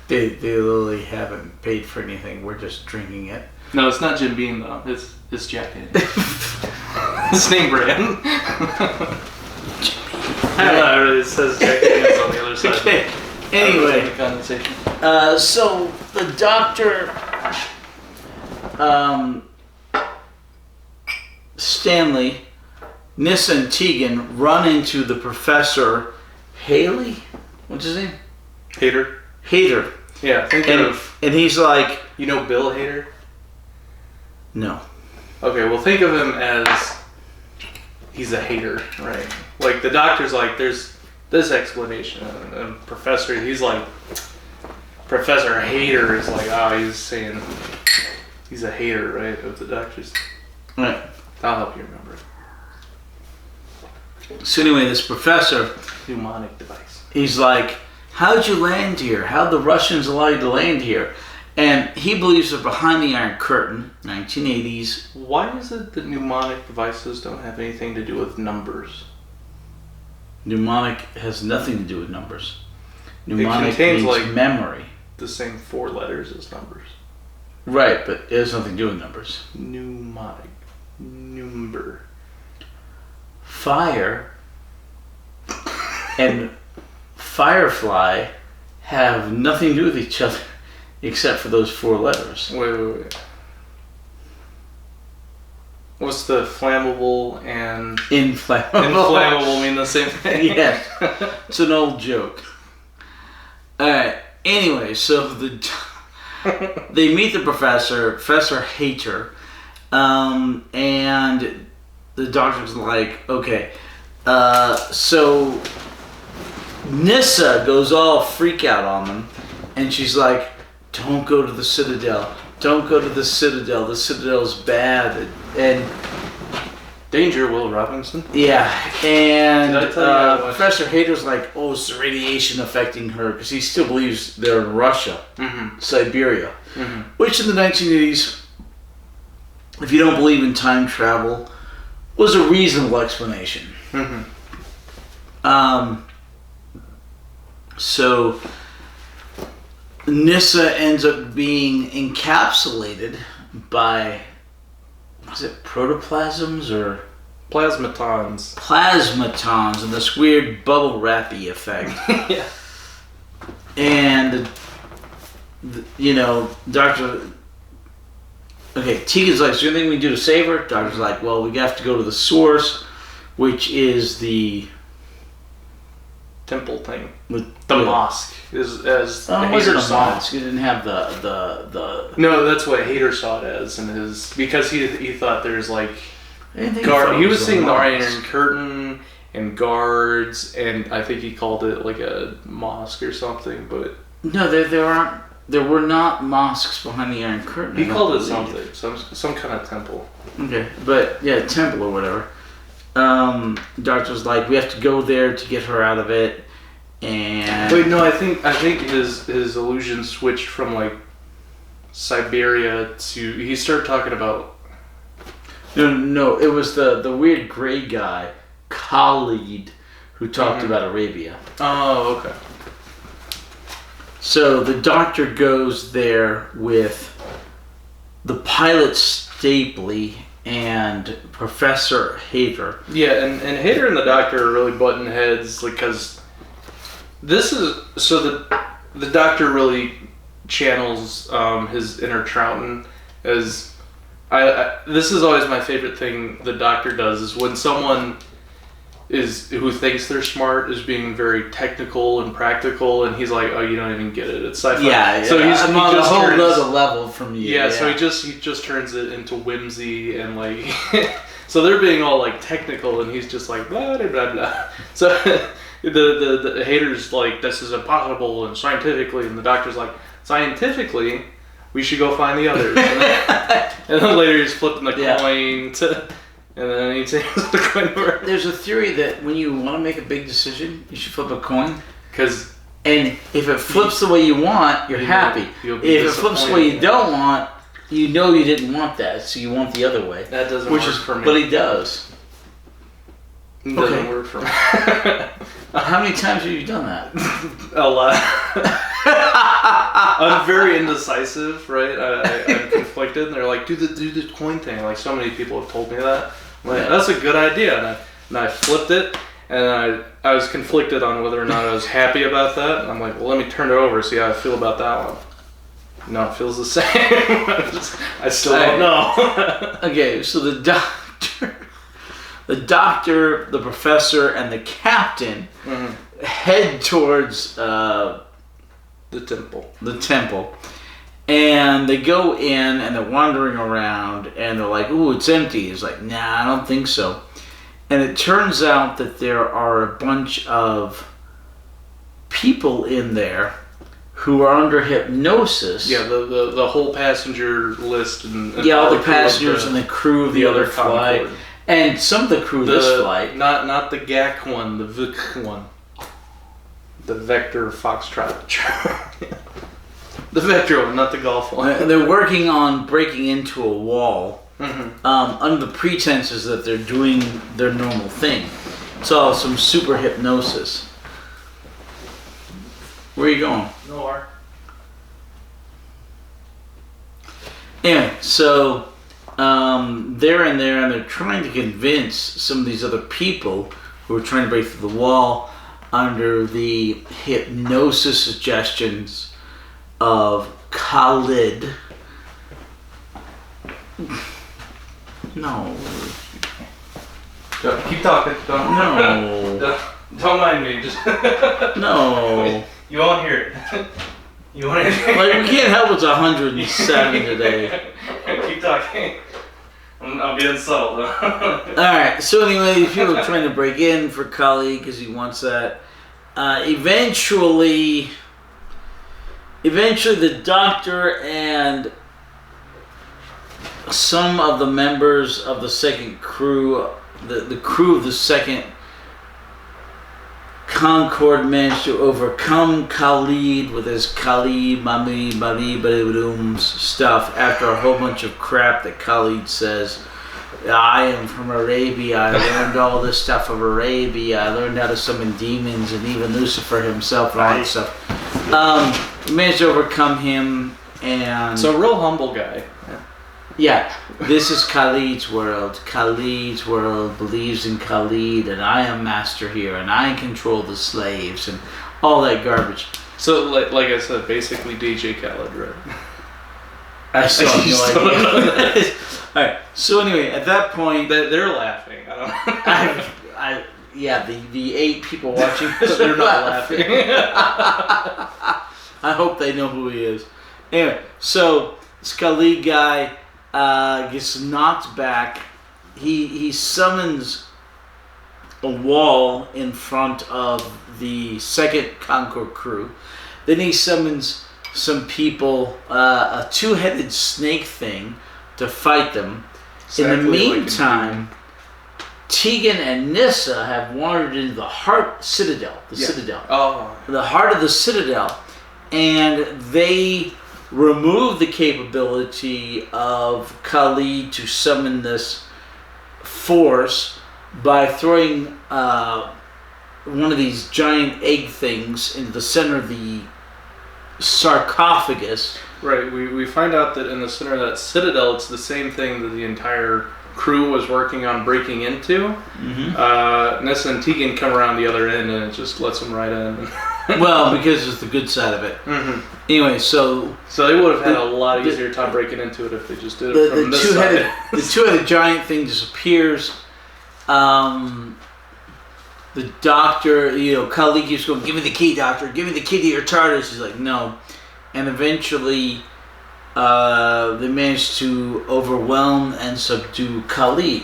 They literally haven't paid for anything. We're just drinking it. No, it's not Jim Beam though. It's Jack Daniels. It's name brand. I don't know. It says Jack Daniels on the other side. Okay. Anyway, so the doctor, Stanley, Nissa, and Tegan run into the professor Haley. What's his name? Hader. Yeah, and he's like, you know Bill Hader? No. Okay, well think of him as he's a hater, right? Like the doctor's like, there's this explanation, and Professor, he's like, Professor Hater is like, he's saying he's a hater, right, of the doctors. Right. I'll help you remember it. So anyway, this professor, Mnemonic device. he's like, how'd you land here? How'd the Russians allow you to land here? And he believes they're behind the Iron Curtain, 1980s. Why is it that mnemonic devices don't have anything to do with numbers? Mnemonic has nothing to do with numbers. Mnemonic contains, means like, memory. The same 4 letters as numbers. Right, but it has nothing to do with numbers. Mnemonic. Number. Fire and Firefly have nothing to do with each other except for those 4 letters. Wait. What's the flammable and inflammable mean the same thing? Yes. It's an old joke. Alright, anyway, so they meet the Professor Hater, and the doctor's like, okay, so Nissa goes all freak out on them, and she's like, don't go to the Citadel. Don't go to the Citadel. The Citadel's bad. And Danger, Will Robinson. yeah, and Did I tell you Professor Hader's like, oh, it's the radiation affecting her, because he still believes they're in Russia, Siberia, which in the 1980s, if you don't believe in time travel, was a reasonable explanation. So Nissa ends up being encapsulated by, was it protoplasms or plasmatons and this weird bubble wrappy effect. Yeah. And Doctor, okay, Tegan's like, is there anything we can do to save her? Doctor's like, well, we have to go to the source, which is the temple thing. The mosque is as was it a mosque? It didn't have the No, that's what Hader saw it as in his, because he thought there's like he was seeing the Iron Curtain and guards, and I think he called it like a mosque or something, but no, there were not mosques behind the Iron Curtain. He called it something, some kind of temple. Okay, but yeah, temple or whatever. Doctor's like, we have to go there to get her out of it, and wait, no, I think his illusion switched from like Siberia to, he started talking about. No, it was the weird gray guy, Khalid, who talked about Arabia. Oh, okay. So the doctor goes there with the pilot Stapley and Professor Hader. Yeah, and Hader and the doctor are really butting heads, because this is, so the doctor really channels his inner Troughton as, this is always my favorite thing the doctor does, is when someone who thinks they're smart is being very technical and practical, and he's like, oh, you don't even get it, it's sci-fi. Yeah, so he's on a whole other level from you. Yeah, so he just turns it into whimsy and like so they're being all like technical, and he's just like blah blah blah blah. So the Hater's like, this is impossible and scientifically, and the doctor's like, scientifically we should go find the others. And then later he's flipping the coin and then he takes the coin over. There's a theory that when you want to make a big decision, you should flip a coin. And if it flips the way you want, you're happy. If it flips the way you don't want, you know you didn't want that, so you want the other way. That doesn't work for me. But he does. It doesn't work for me. How many times have you done that? A lot. I'm very indecisive, right? I'm conflicted. And they're like, do the coin thing. Like, so many people have told me that. I'm like, that's a good idea. And I flipped it, and I was conflicted on whether or not I was happy about that. And I'm like, well, let me turn it over, see how I feel about that one. No, it feels the same. I still don't know. Okay, so the doctor, the professor, and the captain head towards the temple. And they go in and they're wandering around and they're like, ooh, it's empty. It's like, nah, I don't think so. And it turns out that there are a bunch of people in there who are under hypnosis. Yeah, the whole passenger list and all the passengers and the crew of the other flight. And some of the crew of this flight. Not the GAC one, the VIC one. The Vector Foxtrot. The Vector one, not the golf one. They're working on breaking into a wall under the pretenses that they're doing their normal thing. It's all some super hypnosis. Where are you going? Nowhere. Anyway, so they're in there and they're trying to convince some of these other people who are trying to break through the wall under the hypnosis suggestions of Khalid. No. Keep talking. No. Don't mind me. Just no. You won't hear it. You won't hear it. Like, we can't help it's 107 today. Keep talking. I'm being subtle though. Alright, so anyway, these people are trying to break in for Kali because he wants that. Eventually the doctor and some of the members of the second crew, the crew of the second Concorde managed to overcome Khalid with his Khalid Mami Bali Balidum's stuff after a whole bunch of crap that Khalid says. I am from Arabia. I learned all this stuff from Arabia. I learned how to summon demons and even Lucifer himself and all that stuff. We managed to overcome him and... So a real humble guy. Yeah, this is Khalid's world. Khalid's world believes in Khalid, and I am master here, and I control the slaves, and all that garbage. So, like I said, basically DJ Khaled, right? I still have no idea. All right. So anyway, at that point, they're laughing. I don't. The 8 people watching this they're not laughing. I hope they know who he is. Anyway, so this Khalid guy gets knocked back. He summons a wall in front of the second Concorde crew. Then he summons some people, a 2-headed snake thing, to fight them. Exactly. In the meantime, Tegan and Nissa have wandered into the Citadel. The heart of the Citadel, and they remove the capability of Khalid to summon this force by throwing one of these giant egg things into the center of the sarcophagus. Right, we find out that in the center of that citadel, it's the same thing that the entire crew was working on breaking into. Mm-hmm. Nessa and Tegan come around the other end, and it just lets them right in. Well, because it's the good side of it. Mm-hmm. Anyway, so they would have had a lot easier time breaking into it if they just did it from this side. The 2-headed giant thing disappears. The doctor, Khalid keeps going, give me the key, doctor. Give me the key to your TARDIS. He's like, no. And eventually, they manage to overwhelm and subdue Khalid,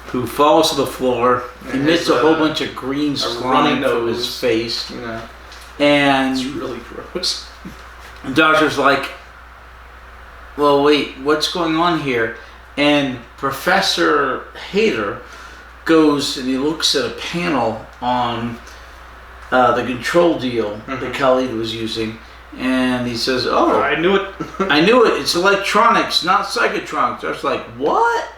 who falls to the floor, emits a whole bunch of green slime from his face. Yeah. And it's really gross. The doctor's like, well, wait, what's going on here? And Professor Hader goes and he looks at a panel on the control deal that Khalid was using, and he says, "Oh, I knew it. I knew it. It's electronics, not psychotronics." I was like, "What?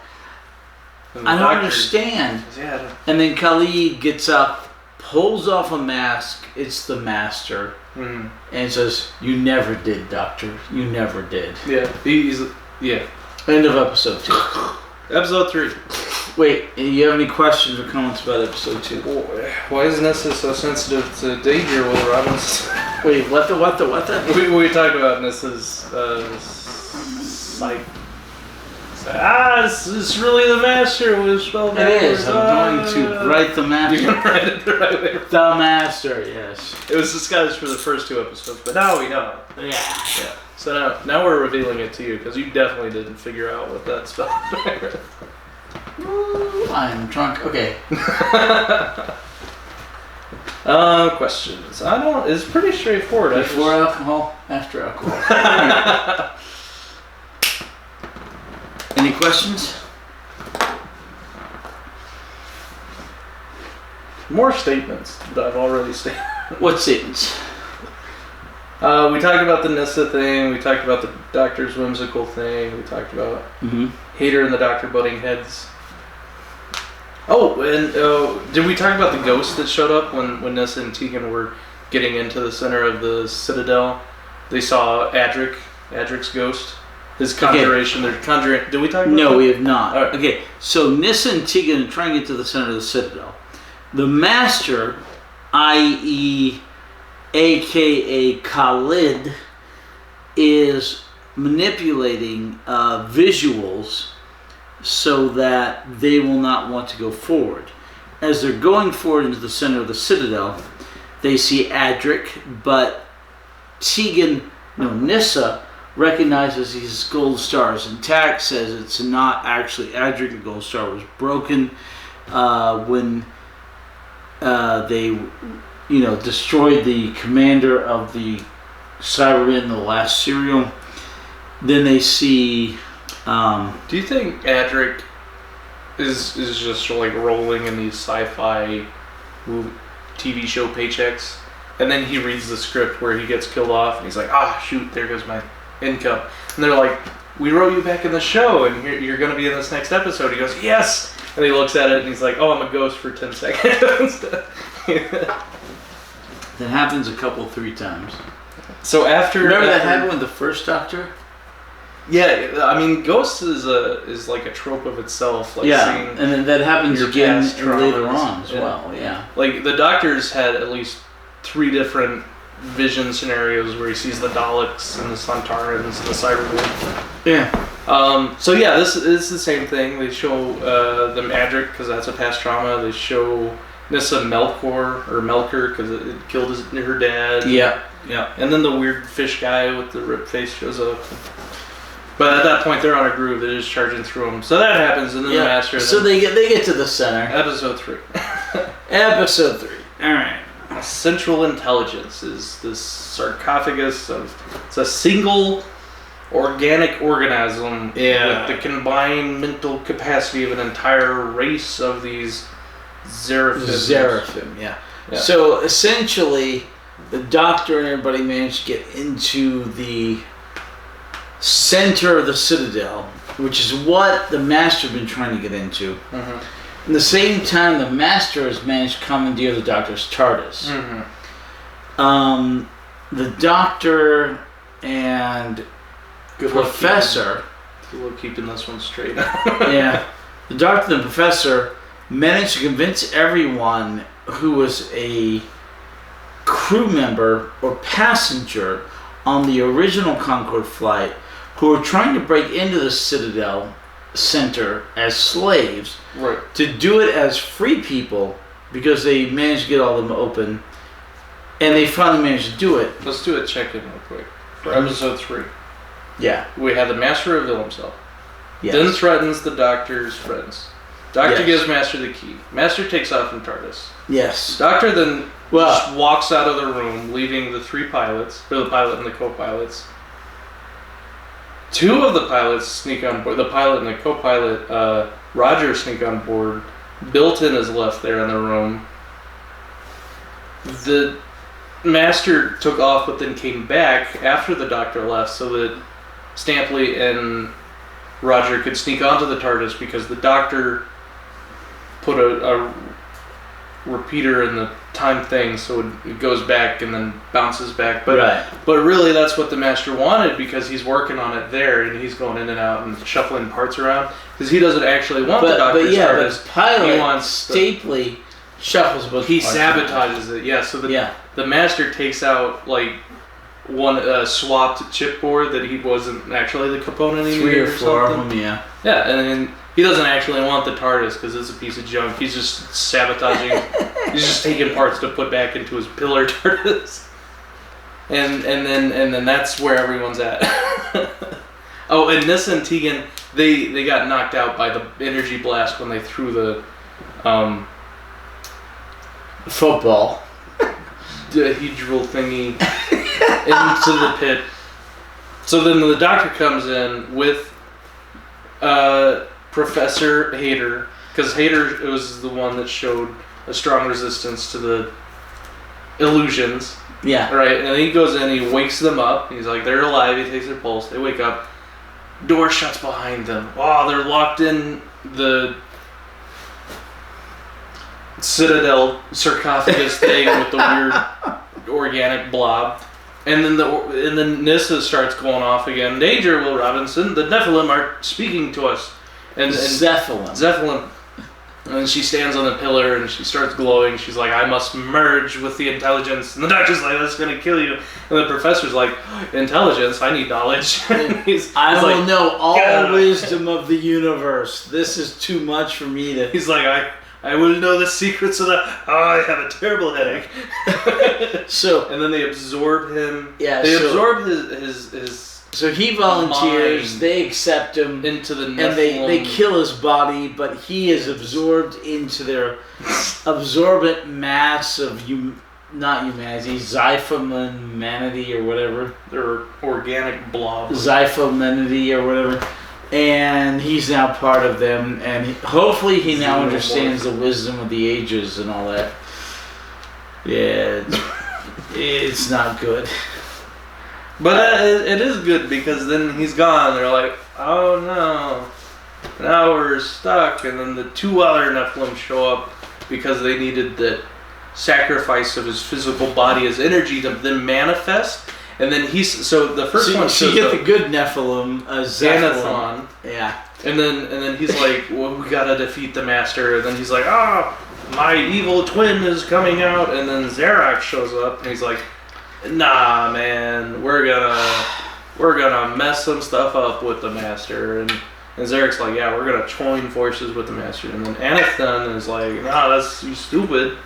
I don't understand." Yeah. And then Khalid gets up, pulls off a mask. It's the Master, and says, "You never did, Doctor. You never did." Yeah. Yeah. End of episode 2. Episode 3. Wait, you have any questions or comments about episode 2? Why is Nessa so sensitive to danger, Will Robbins? Wait, what the? We talked about Nessa's psych. It's really the Master. It was spelled It is. I'm going to write the Master. You can write it the right way. The Master, yes. It was disguised for the first 2 episodes, but now we know. Yeah. So now we're revealing it to you, because you definitely didn't figure out what that spelled. I'm drunk. Okay. Questions. It's pretty straightforward. Before alcohol, after alcohol. Any questions? More statements that I've already stated. What statements? We talked about the Nissa thing. We talked about the Doctor's whimsical thing. We talked about Hader and the Doctor butting heads. Oh, and did we talk about the ghost that showed up when Nissa and Tegan were getting into the center of the Citadel? They saw Adric's ghost. His conjuration. They're conjuring. Did we talk about that? No, we have not. All right. Okay, so Nissa and Tegan are trying to get to the center of the Citadel. The Master, i.e., a.k.a. Khalid, is manipulating visuals so that they will not want to go forward. As they're going forward into the center of the Citadel, they see Adric, but Nissa recognizes his gold star is intact, says it's not actually Adric. The gold star was broken when they destroyed the commander of the Cybermen, the last serial. Then they see... Do you think Adric is just like rolling in these sci-fi TV show paychecks, and then he reads the script where he gets killed off, and he's like, shoot, there goes my income. And they're like, we wrote you back in the show, and you're going to be in this next episode. He goes, yes! And he looks at it, and he's like, I'm a ghost for 10 seconds. That happens 3 times. So after... Remember that happened with the first Doctor? Yeah, I mean, Ghost is like a trope of itself. Like seeing and then that happens again later on as yeah. well. Yeah, like the Doctor's had at least 3 different vision scenarios where he sees the Daleks and the Santarans and the Cybermen. Yeah. So yeah, this is the same thing. They show them Adric because that's a past trauma. They show Nissa Melkor because it killed her dad. Yeah. And then the weird fish guy with the ripped face shows up. But at that point, they're on a groove. They're just charging through them. So that happens, and then the Master... So they get to the center. Episode 3. Episode 3. All right. Central Intelligence is this sarcophagus it's a single organic organism with the combined mental capacity of an entire race of these Seraphim, yeah. So essentially, the Doctor and everybody managed to get into the center of the Citadel, which is what the Master has been trying to get into. At the same time, the Master has managed to commandeer the Doctor's TARDIS. The Doctor and Professor... Good luck keeping this one straight. The Doctor and the Professor managed to convince everyone who was a crew member or passenger on the original Concorde flight who were trying to break into the Citadel center as slaves to do it as free people because they managed to get all of them open, and they finally managed to do it. Let's do a check-in real quick for episode 3. Yeah. We had the Master reveal himself. Yes. Then threatens the Doctor's friends. Doctor gives Master the key. Master takes off in TARDIS. Yes. Doctor then just walks out of the room, leaving the 3 pilots, or the pilot and the co-pilots, two of the pilots sneak on board. The pilot and the co-pilot, Roger, sneak on board. Bilton is left there in the room. The master took off, but then came back after the doctor left, so that Stampley and Roger could sneak onto the TARDIS because the doctor put a repeater in the time thing, so it goes back and then bounces back. But but really, that's what the master wanted because he's working on it there, and he's going in and out and shuffling parts around because he doesn't actually want the doctor's TARDIS. But pilot he wants Stapley shuffles both. He sabotages it. Yeah. So the master takes out like one swapped chipboard that he wasn't actually the component he needed. 3 or 4 of them. Yeah. Yeah, and then he doesn't actually want the TARDIS because it's a piece of junk. He's just sabotaging. He's just taking parts to put back into his pillar TARDIS. And then that's where everyone's at. Oh, and Nissa and Tegan, they got knocked out by the energy blast when they threw the football dihedral thingy into the pit. So then the doctor comes in with Professor Hader, because Hader was the one that showed a strong resistance to the illusions. Yeah. Right, and he goes in, he wakes them up. He's like, they're alive. He takes their pulse. They wake up. Door shuts behind them. Wow, they're locked in the Citadel sarcophagus thing with the weird organic blob. And then Nissa starts going off again. Danger, Will Robinson. The Nephilim are speaking to us. And Zephylim. And then she stands on the pillar and she starts glowing. She's like, I must merge with the intelligence. And the doctor's like, that's going to kill you. And the professor's like, intelligence? I need knowledge. I will know all wisdom of the universe. This is too much for me to... He's like, I will know the secrets of the... Oh, I have a terrible headache. And then they absorb him. Yeah, they absorb his so he volunteers, they accept him into the Nephilim. And they kill his body, but he is absorbed into their absorbent mass of not humanity, Zyphomanity or whatever. Their organic blob. Zyphomanity or whatever. And he's now part of them, and hopefully he now understands the wisdom of the ages and all that. Yeah, it's not good. But it is good because then he's gone. They're like, oh no, now we're stuck. And then the 2 other Nephilim show up because they needed the sacrifice of his physical body as energy to then manifest. And then so the first one she hit the good Nephilim, Xanathon. Yeah. And then he's like, well, we gotta defeat the master. And then he's like, my evil twin is coming out. And then Zarak shows up and he's like, nah, man, we're gonna mess some stuff up with the master. And Zarek's like, yeah, we're gonna join forces with the master. And then Anathon is like, nah, that's you stupid.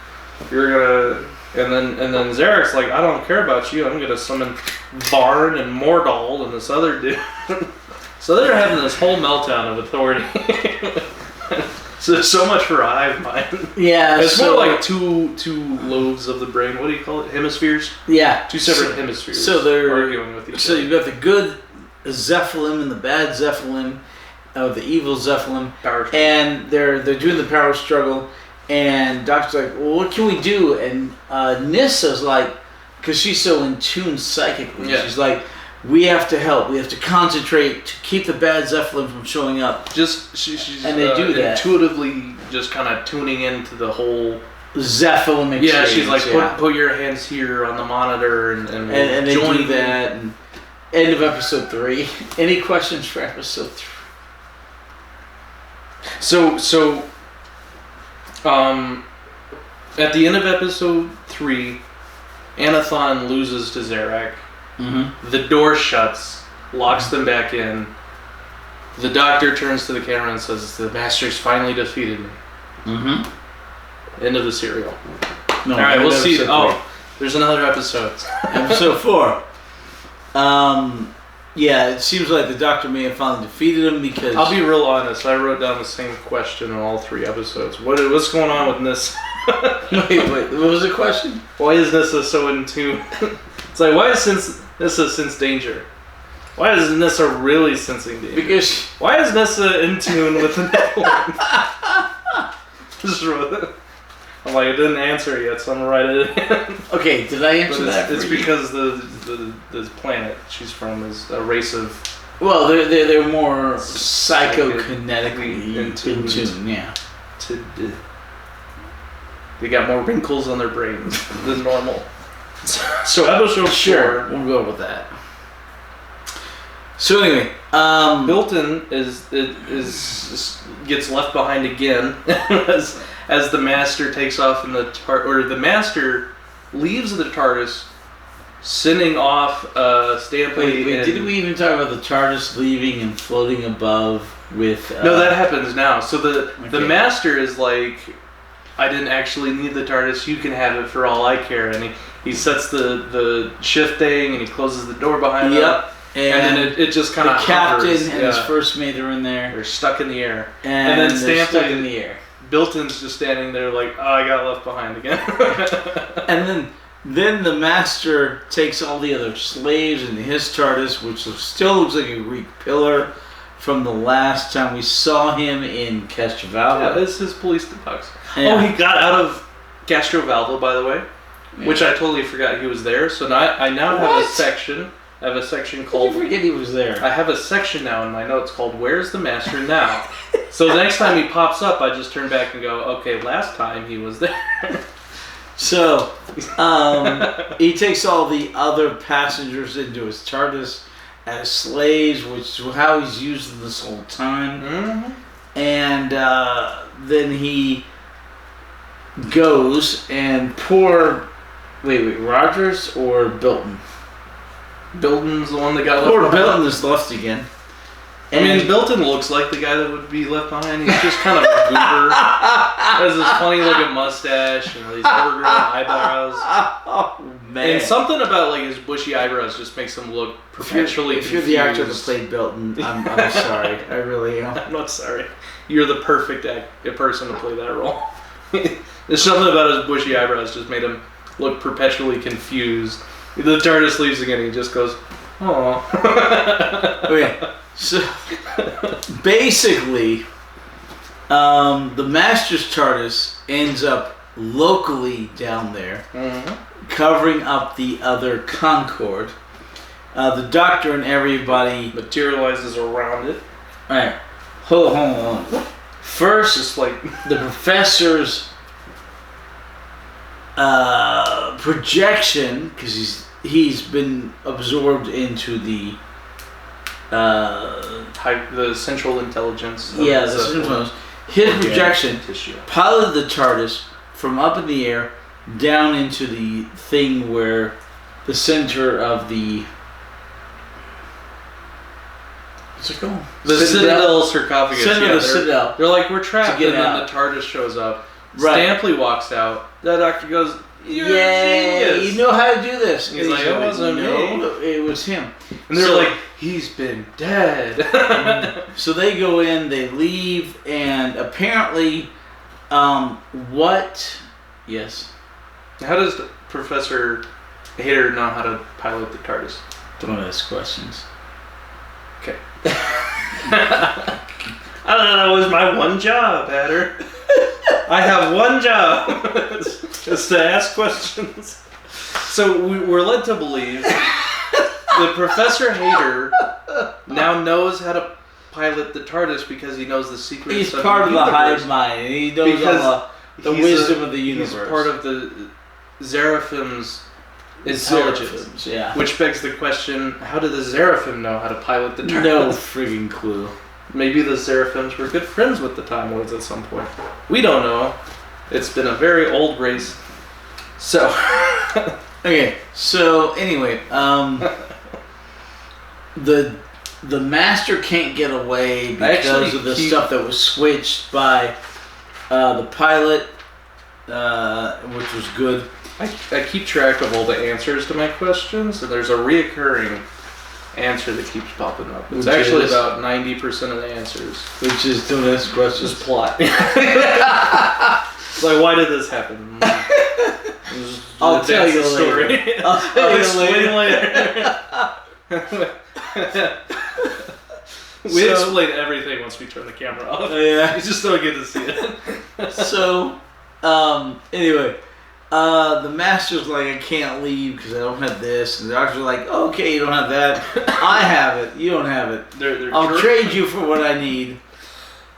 You're gonna. And then Zarek's like, I don't care about you. I'm gonna summon Varn and Mordal and this other dude. So they're having this whole meltdown of authority. So much for a hive mind. Yeah, it's more like two lobes of the brain. What do you call it? Hemispheres? Yeah. 2 separate hemispheres. So they're arguing with each other. So you've got the good Zephylim and the bad Zephylim, the evil Zephylim, and they're doing the power struggle. And Doc's like, well, what can we do? And Nissa's like, because she's so in tune psychically, she's like, we have to help. We have to concentrate to keep the bad Zephylim from showing up. She's and they do that intuitively, just kind of tuning into the whole Zephylim experience. Yeah, she's like, put your hands here on the monitor, and they do that. And end of episode 3. Any questions for episode 3? So. At the end of episode 3, Anathon loses to Zarak. Mm-hmm. The door shuts, locks them back in. The doctor turns to the camera and says, the master's finally defeated me. Mm-hmm. End of the serial. No, alright, we'll see. There's another episode. Episode 4. Yeah, it seems like the doctor may have finally defeated him because... I'll be real honest. I wrote down the same question in all 3 episodes. What's going on with Nissa? wait, what was the question? Why is Nissa so in tune? It's like, why is Nissa sense danger? Why is Nissa really sensing danger? Because why is Nissa in tune with the Nephilim? Just wrote it. I'm like, it didn't answer yet, so I'm gonna write it in. okay, did I answer But that? it's because the planet she's from is a race of. Well, they're more psychokinetically in tune. Yeah. They got more wrinkles on their brains than normal. So episode Sure, 4, we'll go with that. So anyway, Bilton gets left behind again as the Master takes off in the the Master leaves the TARDIS, sending off Stampley. Wait, did we even talk about the TARDIS leaving and floating above with? No, that happens now. So the Master is like, I didn't actually need the TARDIS. You can have it for all I care. And he sets the shifting and he closes the door behind him. And then it just kind of the captain hovers. and his first mate are in there. They're stuck in the air. And then stuck in the air. Bilton's just standing there like, oh, I got left behind again. And then the Master takes all the other slaves into his TARDIS, which still looks like a Greek pillar from the last time we saw him in Castrovalva. Yeah, this is his police box. Yeah. Oh, he got out of Castrovalva, by the way, which I totally forgot he was there. So now I have a section. I have a section called. Did you forget he was there? I have a section now in my notes called "Where's the Master Now?" So the next time he pops up, I just turn back and go, "Okay, last time he was there." So he takes all the other passengers into his TARDIS as slaves, which is how he's used them this whole time. Mm-hmm. And then he goes and wait, Rogers or Bilton? Bilton's the one that got left Poor behind. Bilton is left again. I mean, Bilton looks like the guy that would be left behind. He's just kind of a goober. Has this funny looking mustache and these overgrown eyebrows. Oh man! And something about like his bushy eyebrows just makes him look perpetually If you're the actor that played Bilton, I'm sorry. I really am. I'm not sorry. You're the perfect person to play that role. There's something about his bushy eyebrows just made him look perpetually confused. The TARDIS leaves again. He just goes, "Oh." Okay, so basically, the Master's TARDIS ends up locally down there, covering up the other Concorde. The Doctor and everybody materializes around it. All right, hold on. First, Just like the Professor's projection, because he's been absorbed into the central intelligence. the central intelligence. His projection tissue piloted the TARDIS from up in the air down into the thing where the center of the what's it called? The Citadel sarcophagus. Center of the Citadel. They're like, we're trapped, To and get then out. the TARDIS shows up. Right. Stampley walks out. The Doctor goes, "You're a Yay! genius." You know how to do this. He's like, "It wasn't me." No, it was him. And they're like, "He's been dead." So they go in, they leave, and apparently, Yes. How does Professor Hader know how to pilot the TARDIS? Don't ask questions. Okay. I don't know. It was my one job, Hader. I have one job. It's to ask questions. So we're led to believe that Professor Hader now knows how to pilot the TARDIS because he knows the secrets He's of part of the universe. hive mind. He knows all the wisdom of the universe. He's part of the Seraphim's intelligence. Seraphims, yeah. Which begs the question, how did the Seraphim know how to pilot the TARDIS? No friggin' clue. Maybe the Seraphims were good friends with the Time Lords at some point. We don't know. It's been a very old race. So... Okay, so anyway, the Master can't get away because of the stuff that was switched by the pilot, which was good. I keep track of all the answers to my questions, and there's a reoccurring answer that keeps popping up. It's actually about 90% of the answers. Which is, don't ask questions. Just plot. Like, why did this happen? I'll tell you later. I'll tell you explain later. We explain everything once we turn the camera off. Yeah. You just don't get to see it. So, anyway, the master's like, I can't leave because I don't have this. And the doctor's like, okay, you don't have that. I have it. You don't have it. I'll trade you for what I need.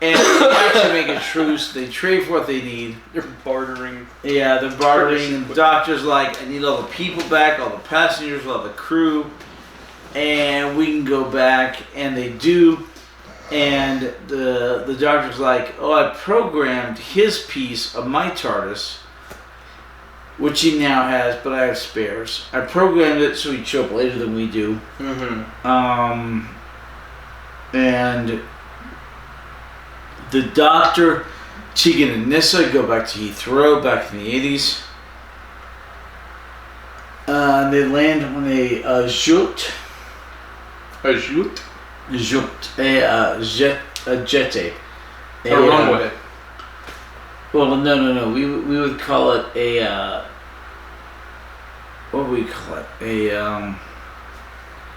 And they actually make a truce. They trade for what they need. They're bartering. Yeah, they're bartering. And the doctor's like, I need all the people back, all the passengers, all the crew. And we can go back. And they do. And the doctor's like, oh, I programmed his piece of my TARDIS, which he now has, but I have spares. I programmed it so he'd show up later than we do. Mm-hmm. And the doctor, Tegan and Nyssa go back to Heathrow back in the 80s. They land on a jute. A jute? Jute. A jetty. A runway. Well, no. We would call it a. What would we call it?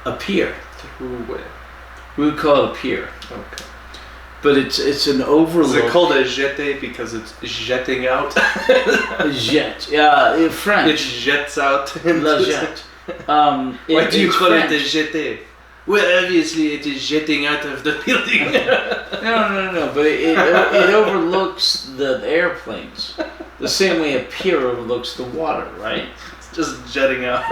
A pier. Runway. We would call it a pier. Okay. But it's an overlook. Is it called a jete because it's jetting out? A jet. Yeah, French. It jets out. La jet. Why do you call French. it a jete? Well, obviously it is jetting out of the building. No. But it overlooks the airplanes. The same way a pier overlooks the water, right? It's just jetting out.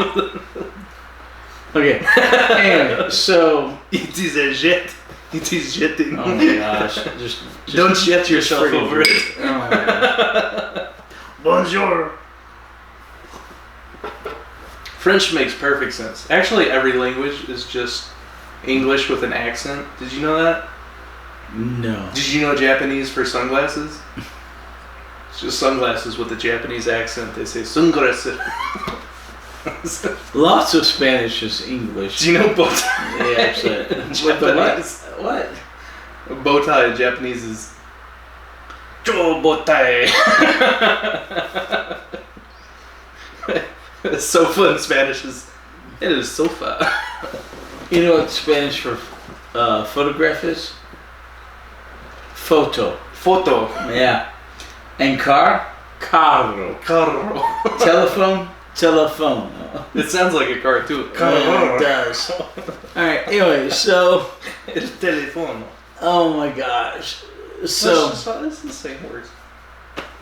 Okay. Anyway, so it is a jet. It is jetting. Oh my gosh! Just don't jet yourself over it. Oh my gosh. Bonjour. French makes perfect sense. Actually, every language is just English with an accent. Did you know that? No. Did you know Japanese for sunglasses? It's just sunglasses with a Japanese accent. They say sunglasses. Lots of Spanish is English. Do you know bow tie? Yeah, actually. Japanese. What? Bow tie in Japanese is Joe bow tie. Sofa in Spanish is it is sofa. You know what Spanish for photograph is? Photo. Photo. Yeah. And car? Carro. Carro. Telephone? Telephone. It sounds like a car too. Yeah, it does. Alright, anyway, so El teléfono. oh my gosh. So it's the same words.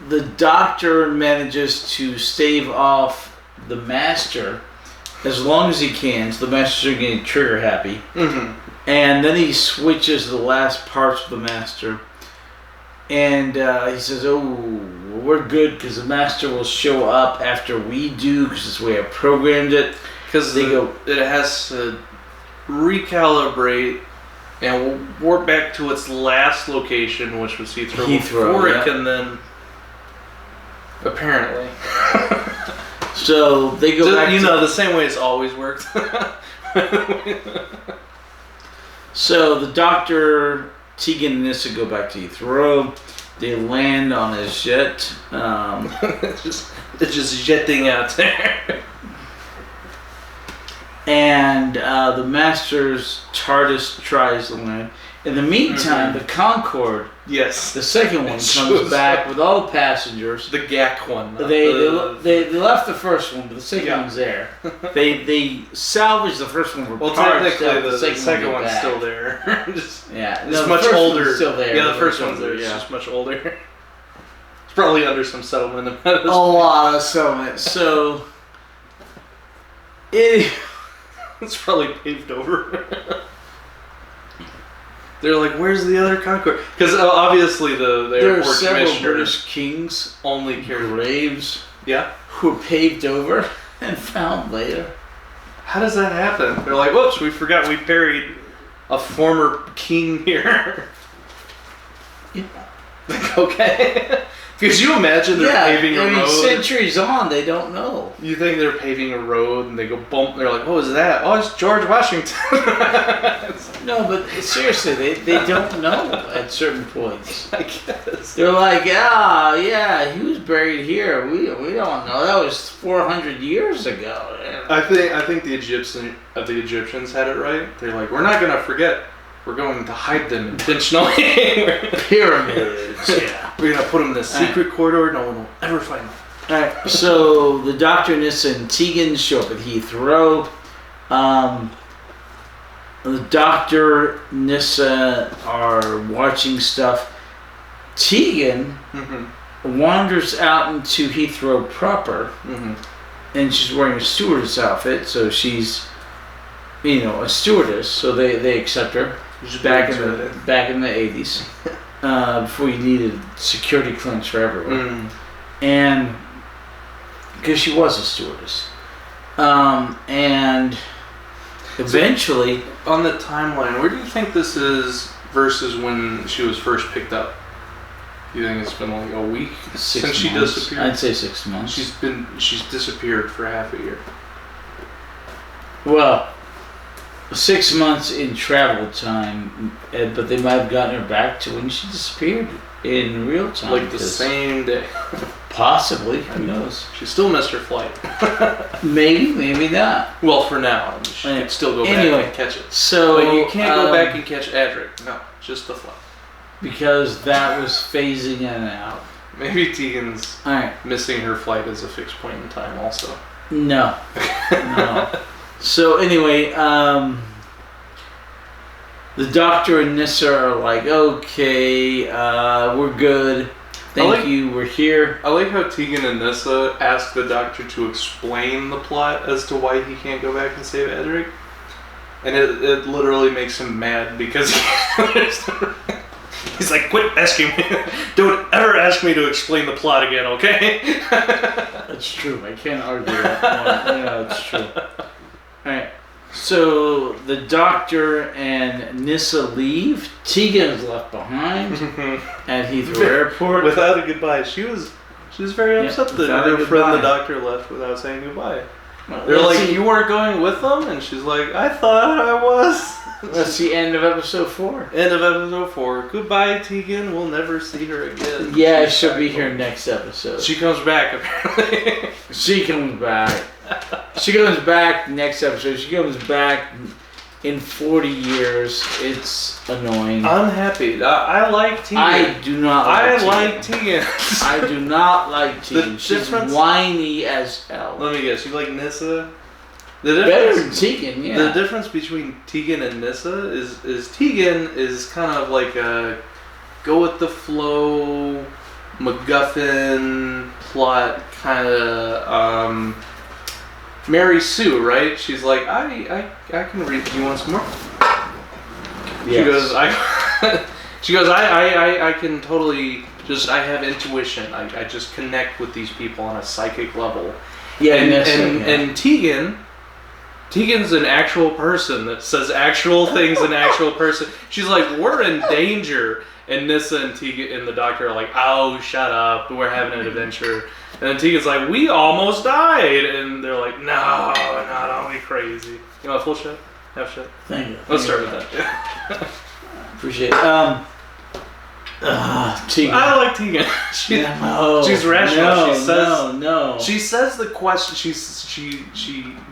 the doctor manages to stave off the master as long as he can, so the master's getting trigger happy. Mm-hmm. And then he switches the last parts of the master. And he says, oh, we're good because the master will show up after we do because it's the way I programmed it. Because it has to recalibrate and warp back to its last location, which was Heathrow before it can then... Apparently. So they go back to... the same way it's always worked. So the doctor, Tegan and Nyssa go back to Heathrow. They land on his jet. It's just jetting out there. And the master's TARDIS tries to land. In the meantime, the Concorde, yes, the second one, comes back with all the passengers. The GAC one. They left the first one, but the second one's there. They salvaged the first one for parts. Technically, the second one's still there. It's much older. Still there. Yeah, the first one's there. It's just much older. It's probably under some settlement. A lot of settlement. So it's probably paved over. They're like, where's the other Concorde? Because obviously the there are airport several commissioner British kings only cared graves yeah who were paved over and found later. How does that happen? They're like, whoops, we forgot we buried a former king here. Yeah. Like, okay. Could you imagine they're paving a road? Centuries on, they don't know. You think they're paving a road and they go bump, they're like, what was that? Oh, it's George Washington. No, but seriously, they don't know at certain points. I guess. They're like, yeah, he was buried here. We don't know. That was 400 years ago. I think the Egyptians had it right. They're like, we're not gonna forget. We're going to hide them intentionally. Pyramids. Yeah. We're gonna put them in this secret corridor. No one will ever find them. All right. So the Doctor, Nyssa, and Tegan show up at Heathrow. The Doctor, Nyssa are watching stuff. Tegan wanders out into Heathrow proper, and she's wearing a stewardess outfit, so she's, a stewardess. So they accept her. Back in the 80s, before you needed security clearance for everyone, and because she was a stewardess, and eventually on the timeline, where do you think this is versus when she was first picked up? You think it's been like a week since she disappeared? I'd say 6 months. She's disappeared for half a year. Well, 6 months in travel time, but they might have gotten her back to when she disappeared in real time. Like the same day. Possibly. Who knows? She still missed her flight. Maybe not. Well, for now. I mean, she can still go back and catch it. So, but you can't go back and catch Adric. No, just the flight. Because that was phasing in and out. Maybe Tegan's missing her flight as a fixed point in time also. No. So anyway, the Doctor and Nyssa are like, okay, we're good. Thank you, we're here. I like how Tegan and Nyssa ask the Doctor to explain the plot as to why he can't go back and save Adric. And it literally makes him mad because he's like, quit asking me. Don't ever ask me to explain the plot again, okay? That's true. I can't argue that. Yeah, that's true. Alright, so the Doctor and Nyssa leave. Tegan is left behind at Heathrow Airport. Without a goodbye. She was very upset that her friend the Doctor left without saying goodbye. Well, they're like, you weren't going with them? And she's like, I thought I was. That's the end of episode 4. End of episode 4. Goodbye, Tegan. We'll never see her again. Yeah, she'll be here next episode. She comes back, apparently. She comes back. She comes back next episode. She comes back in 40 years. It's annoying. I'm happy. I like Tegan. I do not like Tegan. I like Tegan. I do not like Tegan. She's whiny as hell. Let me guess. You like Nyssa? Better than Tegan, yeah. The difference between Tegan and Nyssa is Tegan is kind of like a go with the flow, MacGuffin plot kind of Mary Sue, right? She's like, I can read. Do you want some more? Yes. She goes, I can totally just, I have intuition. I just connect with these people on a psychic level. Yeah, and Tegan's an actual person that says actual things, an actual person. She's like, we're in danger. And Nyssa and Tegan and the Doctor are like, oh, shut up. We're having an adventure. And then Tegan's like, we almost died. And they're like, no, not only crazy. You want a full shot? Half shot? Thank you. Let's start with that. Appreciate it. Tegan. I like Tegan. She's rational. She says the question. She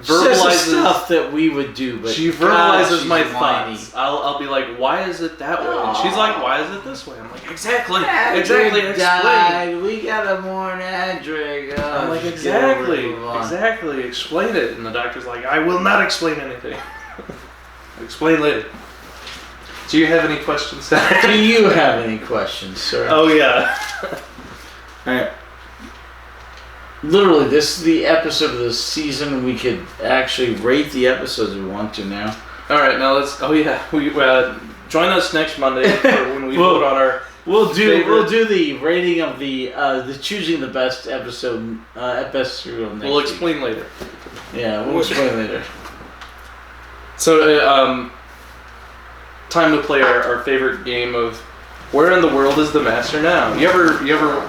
verbalizes the stuff that we would do, but she verbalizes my thoughts. I'll be like, why is it that way? And she's like, why is it this way? I'm like, exactly. Died. We gotta mourn Adric. I'm like, exactly. Explain it. And the Doctor's like, I will not explain anything. I'll explain later. Do you have any questions? Do you have any questions, sir? Oh, yeah. Alright. Literally, this is the episode of the season. We could actually rate the episodes if we want to now. Alright, now let's... Oh, yeah. Join us next Monday for when we vote on our... We'll do the rating of the choosing the best episode, best serial next We'll explain later. Yeah, we'll explain later. So, time to play our favorite game of where in the world is the master now? You ever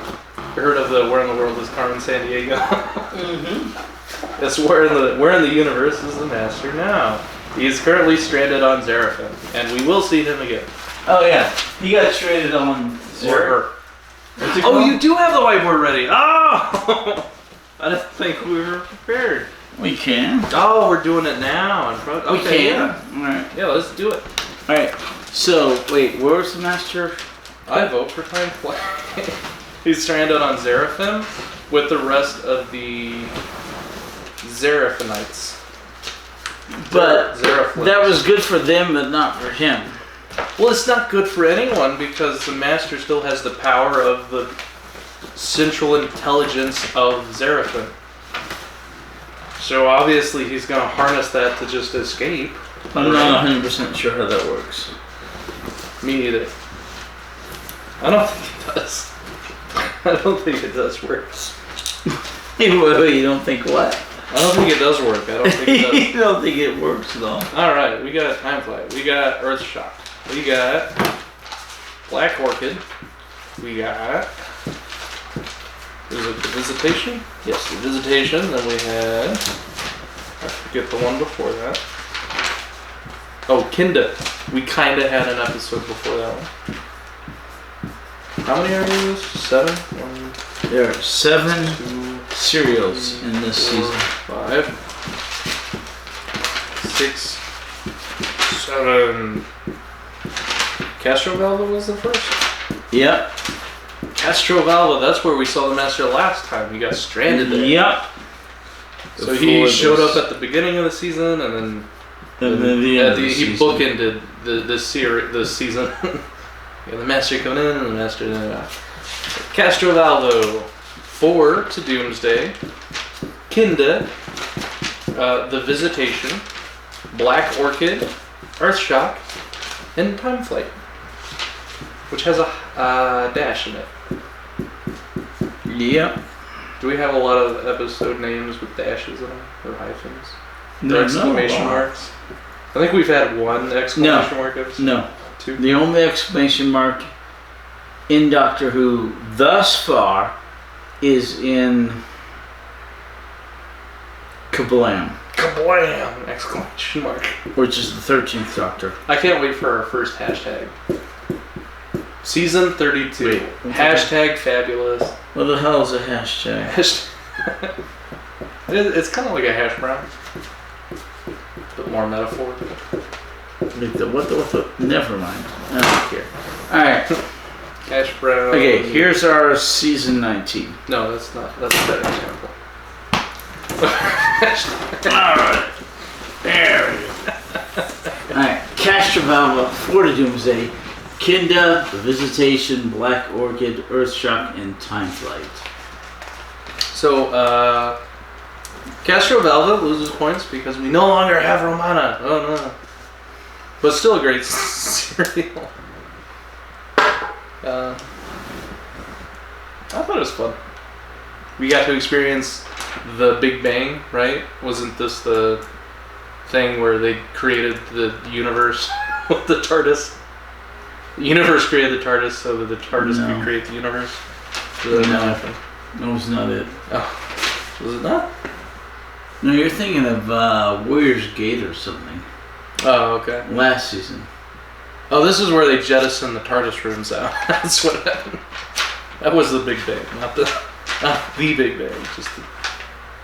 heard of the Where in the World is Carmen Sandiego? Mm-hmm. It's where in the universe is the Master now? He is currently stranded on Zeraphim, and we will see him again. Oh yeah, he got stranded on Zeraphim. Oh, you do have the whiteboard ready. Oh, I didn't think we were prepared. We can. Oh, we're doing it now. Okay, we can. Yeah. All right. Yeah, let's do it. All right. So wait, where's the Master? I vote for time play. He's stranded on Zeraphim with the rest of the Zeraphinites. But Zeraphim. that was good for them, but not for him. Well, it's not good for anyone because the Master still has the power of the central intelligence of Zeraphim. So obviously he's going to harness that to just escape. I'm not 100% sure how that works. Me either. I don't think it does. I don't think it does work. Wait, you don't think what? I don't think it does work. I don't think it does. You don't think it works at all? Alright, we got Time Flight. We got Earth Shock. We got Black Orchid. We got... Is it the Visitation? Yes, the Visitation. Then we had... I forget the one before that. Oh, Kinda. We kind of had an episode before that one. How many are these? 7? 1, There are 7 2, serials 3, in this 4, season. 5, 6, 7. Castrovalva was the first? Yep. Castrovalva, that's where we saw the Master last time. He got stranded there. Yep. So he showed up at the beginning of the season and then he bookended the season. Yeah, the Master coming in and the Master out. Castrovalvo, 4 to Doomsday. Kinda, The Visitation, Black Orchid, Earthshock, and Time Flight, which has a dash in it. Yep. Do we have a lot of episode names with dashes in them or hyphens? No, or exclamation marks? I think we've had one exclamation mark episode. No. 2. The only exclamation mark in Doctor Who thus far is in Kablam. Kablam! Exclamation mark. Which is the 13th Doctor. I can't wait for our first hashtag. Season 32. Wait, hashtag fabulous. What the hell is a hashtag? It's kind of like a hash brown. But more metaphor. What the? Never mind. I don't care. Alright. Hash brown. Okay, here's our season 19. No, that's not. That's a better example. Alright. There we go. Alright. Castrovalva, 4 to Doomsday, Kinda, The Visitation, Black Orchid, Earthshock, and Time Flight. So, Castrovalva loses points because we no longer have Romana. Oh no. But still a great serial. I thought it was fun. We got to experience the Big Bang, right? Wasn't this the thing where they created the universe with the TARDIS? The universe created the TARDIS so that the TARDIS could create the universe? Did that not happen? That was not it. Oh. Was it not? No, you're thinking of Warriors Gate or something. Oh, okay. Last season. Oh, this is where they jettison the TARDIS rooms out. That's what happened. That was the Big Bang, not the Big Bang. Just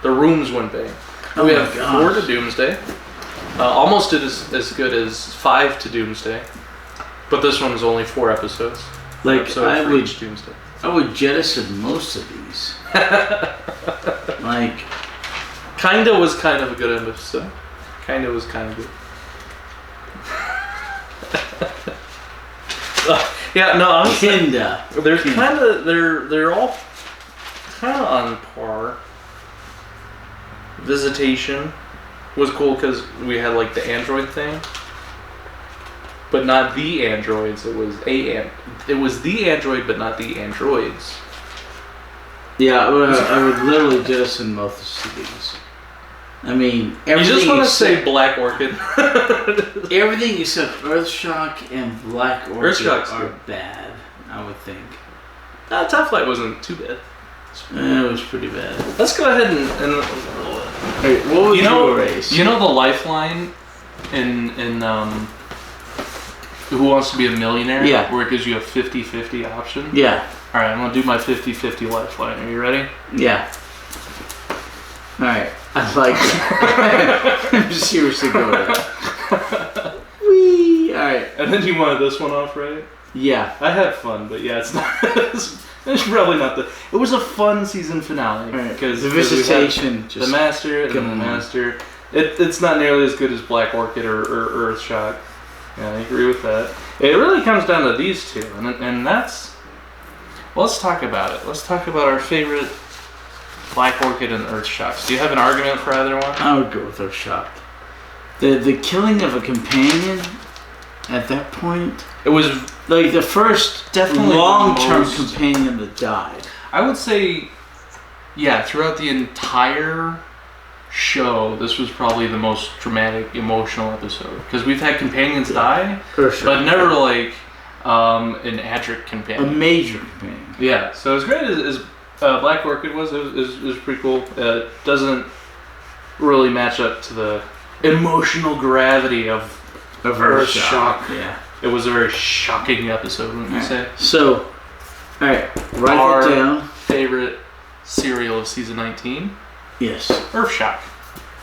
the rooms went bang. Oh we my have gosh. 4 to Doomsday. Almost as good as 5 to Doomsday. But this one was only 4 episodes. Like, Episode I for would, each Doomsday. I would jettison most of these. Like, Kinda was kind of a good episode. Kinda was kind of good. Yeah, no, honestly, Kinda. they're kind of they're all kind of on par. Visitation was cool because we had like the android thing, but not the androids. It was the android, but not the androids. Yeah, I would literally jettison most of these. I mean, You everything just want to except, say Black Orchid. everything except Earthshock and Black Orchid Earthshock's are good. bad, I would think. Time Flight wasn't too bad. It was pretty bad. Let's go ahead and Hey, what was your race? You know the lifeline in Who Wants to Be a Millionaire? Yeah. Where it gives you a 50-50 option? Yeah. Alright, I'm going to do my 50-50 lifeline. Are you ready? Yeah. Alright. I like that. I'm seriously going with that. Whee! Alright. And then you wanted this one off, right? Yeah. I had fun, but yeah, it's not. It's probably not the. It was a fun season finale because the visitation, the Master and the Master. It's not nearly as good as Black Orchid or Earthshock. Yeah, I agree with that. It really comes down to these two, and that's. Well, let's talk about it. Let's talk about our favorite Black Orchid and Earthshocks. Do you have an argument for either one? I would go with Earthshock. The killing of a companion at that point. It was like the first definitely long-term companion that died. I would say, yeah, throughout the entire show, this was probably the most dramatic, emotional episode. Because we've had companions die, but never like an Adric companion. A major companion. Yeah, so as great as Black Orchid was, it was pretty cool. It doesn't really match up to the emotional gravity of Earthshock. Yeah. It was a very shocking episode, wouldn't you say? So, alright, write Our it down. Favorite serial of season 19? Yes. Earthshock.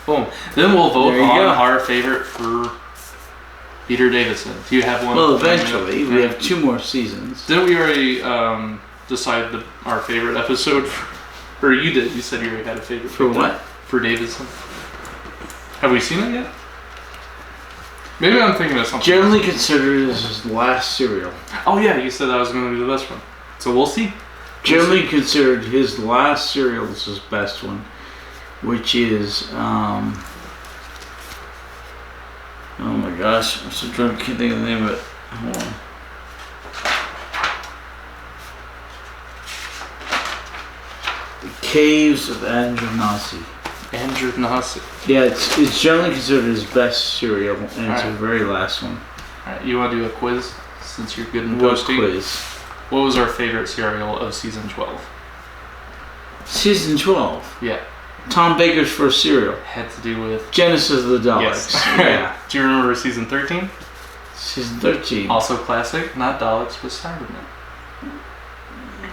Boom. Then we'll vote on our favorite for Peter Davison. Do you have one? Well, eventually. We have 2 more seasons. Didn't we already decide our favorite episode? Or you did. You said you already had a favorite. For what? For Davison. Have we seen it yet? Maybe I'm thinking of something. Generally considered as his last serial. Oh yeah, you said that was going to be the best one. So we'll see. Generally considered his last serial is his best one, which is oh my gosh, I'm so drunk I can't think of the name of it. Hold on. The Caves of Andronasi. Andronasi. Yeah, it's generally considered his best serial, and it's the very last one. Alright, you want to do a quiz since you're good in What toasty? quiz? What was our favorite serial of season 12? Season 12. Yeah. Tom Baker's first serial. Had to do with Genesis of the Daleks. Yes. Yeah. Do you remember season 13? Season 13. Also classic, not Daleks, but Cybermen.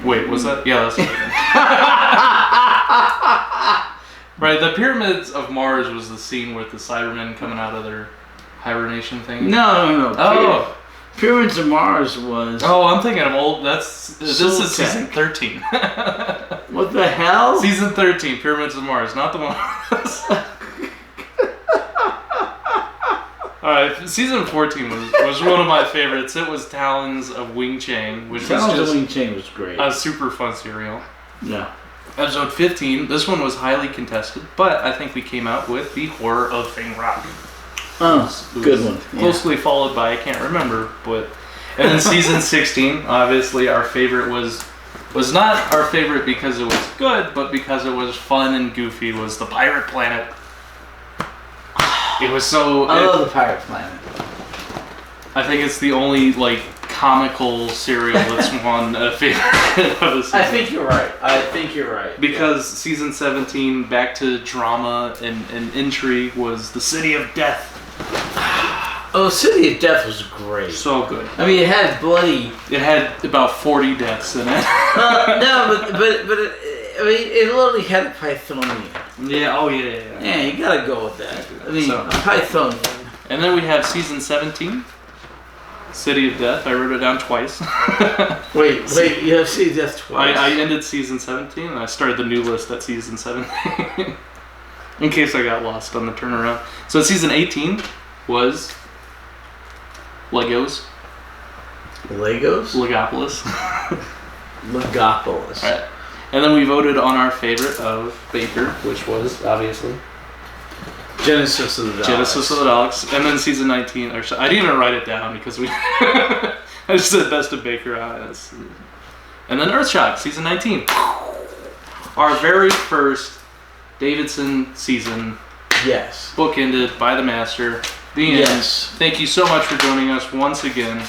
Wait, was that? Yeah, that's right, the Pyramids of Mars was the scene with the Cybermen coming out of their hibernation thing. No. Oh. Pyramids of Mars was... Oh, I'm thinking of old... This is season 13. What the hell? Season 13, Pyramids of Mars, not the one... Alright, season 14 was one of my favorites. It was Talons of Wing Chang, which Talons was of just Wing Chang was great. a super fun serial. Yeah. Episode 15, this one was highly contested, but I think we came out with the Horror of Fang Rock. Oh, good one. Closely followed by, I can't remember, but... And then season 16, obviously our favorite was not our favorite because it was good, but because it was fun and goofy, was the Pirate Planet. It was so... I love the Pirate Planet. I think it's the only, like, comical serial that's won a favorite of the season. I think you're right. Because season 17, back to drama and intrigue, was the City of Death. Oh, City of Death was great. So good. I mean, it had bloody... It had about 40 deaths in it. No, but it literally had a Pythonian. Yeah, oh yeah. Yeah, you gotta go with that. I mean, a Pythonian. And then we have season 17, City of Death. I wrote it down twice. Wait, you have City of Death twice? I ended season 17 and I started the new list at season 17. In case I got lost on the turnaround. So season 18 was Legos. Legopolis. Legopolis. Alright. And then we voted on our favorite of Baker, which was, obviously, Genesis of the Daleks. And then season 19, I didn't even write it down because we... I just said best of Baker. And then Earthshock, season 19. Our very first Davidson season. Yes. Bookended by the Master. The end. Yes. Thank you so much for joining us once again.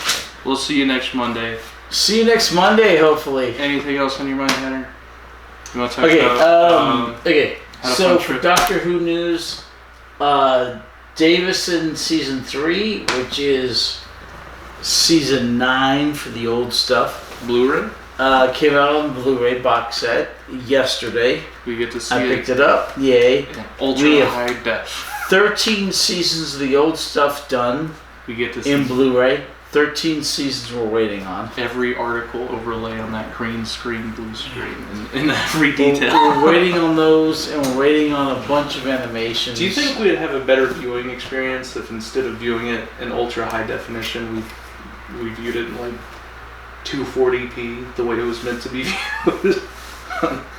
We'll see you next Monday. See you next Monday, hopefully. Anything else on your mind, Henry? You want to talk Okay, about? okay. had a So fun for trip. Doctor Who news, Davison Davison season 3, which is season 9 for the old stuff, Blu-ray. came out on Blu-ray box set yesterday. We get to see I it. picked it up. Yay! Ultra We have high def. 13 seasons of the old stuff done We get to see in Blu-ray. 13 seasons we're waiting on. every article overlay on that green screen, blue screen, in every We're, detail. we're waiting on those, and we're waiting on a bunch of animations. Do you think we'd have a better viewing experience if instead of viewing it in ultra high definition, we viewed it in like 240p, the way it was meant to be viewed?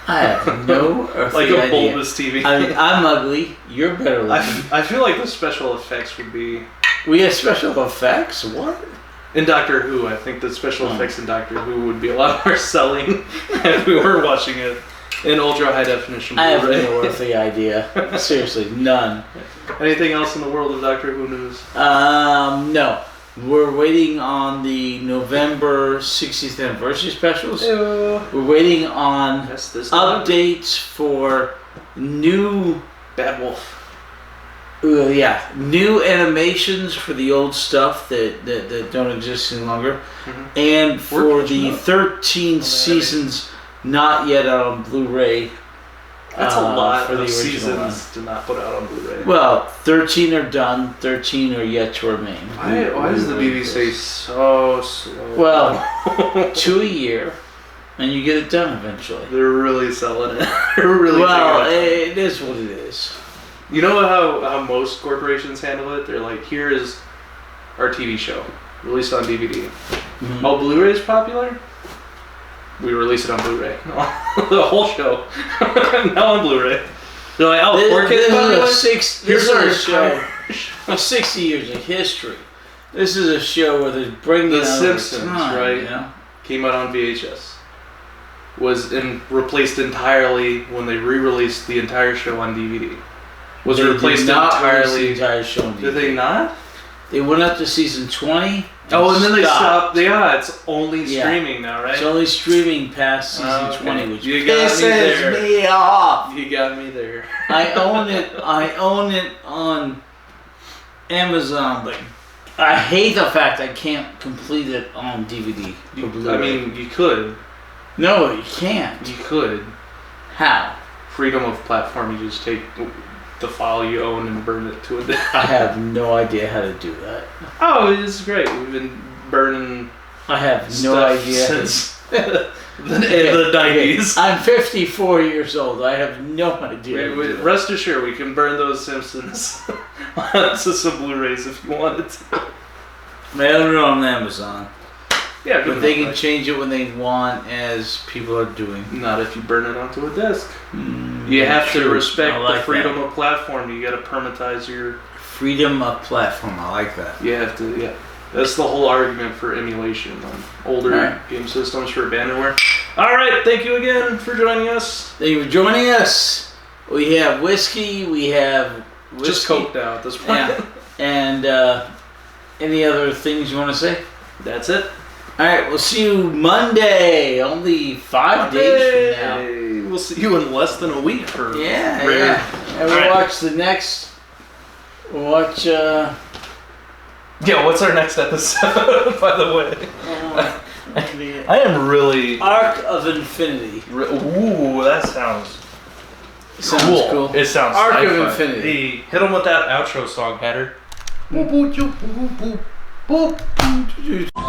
I have no Like earthly a idea. bulbous TV. I mean, I'm ugly. You're better looking. I feel like the special effects would be We have special effects? What? in Doctor Who. I think the special effects in Doctor Who would be a lot more selling if we were watching it in ultra high definition. I have Blu-ray. no earthly idea. Seriously, none. Anything else in the world of Doctor Who news? No. We're waiting on the November 60th anniversary specials. Ew. We're waiting on That's this updates for new, Bad Wolf. new animations for the old stuff that don't exist any longer, and for the 13 seasons not yet out on Blu-ray. That's a lot for the of original one. seasons to not put out on Blu-ray. Well, 13 are done, 13 are yet to remain. Why does the BBC so slow? Well, 2 a year, and you get it done eventually. They're really selling it. They're really Well, taking it. it is what it is. You know how most corporations handle it? They're like, here is our TV show, released on DVD. Mhm. Oh, Blu-ray is popular? We release it on Blu-ray. The whole show. Now on Blu-ray. They're like, oh, 4K is popular? This is a show. 60 years of history. This is a show where they're bringing The out Simpsons, time, right? You know? Came out on VHS. Was replaced entirely when they re-released the entire show on DVD. Was They replaced did not release entirely. the entire show on Did DVD. they not? They went up to season 20. Oh, and then they stopped. stopped. Yeah, it's only Yeah. streaming now, right? It's only streaming past season Okay. 20, which You got me pisses there. me off. You got me there. I own it on Amazon, but I hate the fact I can't complete it on DVD. or I Blu-ray. mean, you could. No, you can't. You could. How? Freedom of platform. You just take the file you own and burn it to a disk. I have no idea how to do that. Oh, it's great. We've been burning I have no stuff idea. since the Okay, 90s. okay. I'm 54 years old. I have no idea. how to do that. Rest assured, we can burn those Simpsons onto some Blu-rays if you wanted to. I own it on Amazon. Yeah, But they can change it when they want, as people are doing. Not if you burn it onto a disc. You have to true. respect I like the freedom that. of platform. You got to permitize your. Freedom of platform. I like that. You have to. Yeah, that's the whole argument for emulation on older Right. game systems for abandonware. All right, thank you again for joining us. Thank you for joining us. We have whiskey. We have whiskey. Just coked out at this point. Yeah. And any other things you want to say? That's it. All right. We'll see you Monday. Only 5 days from now. Hey, we'll see you in less than a week for Yeah, rare. yeah. And we'll All right. watch the next. We'll watch. Yeah, what's our next episode? By the way, The I am really. Arc of Infinity. Ooh, that sounds. Sounds cool. It sounds Arc of sci-fi. Infinity. Hey, hit him with that outro song, Hatter. Boop, boop, boop, boop, boop, boop.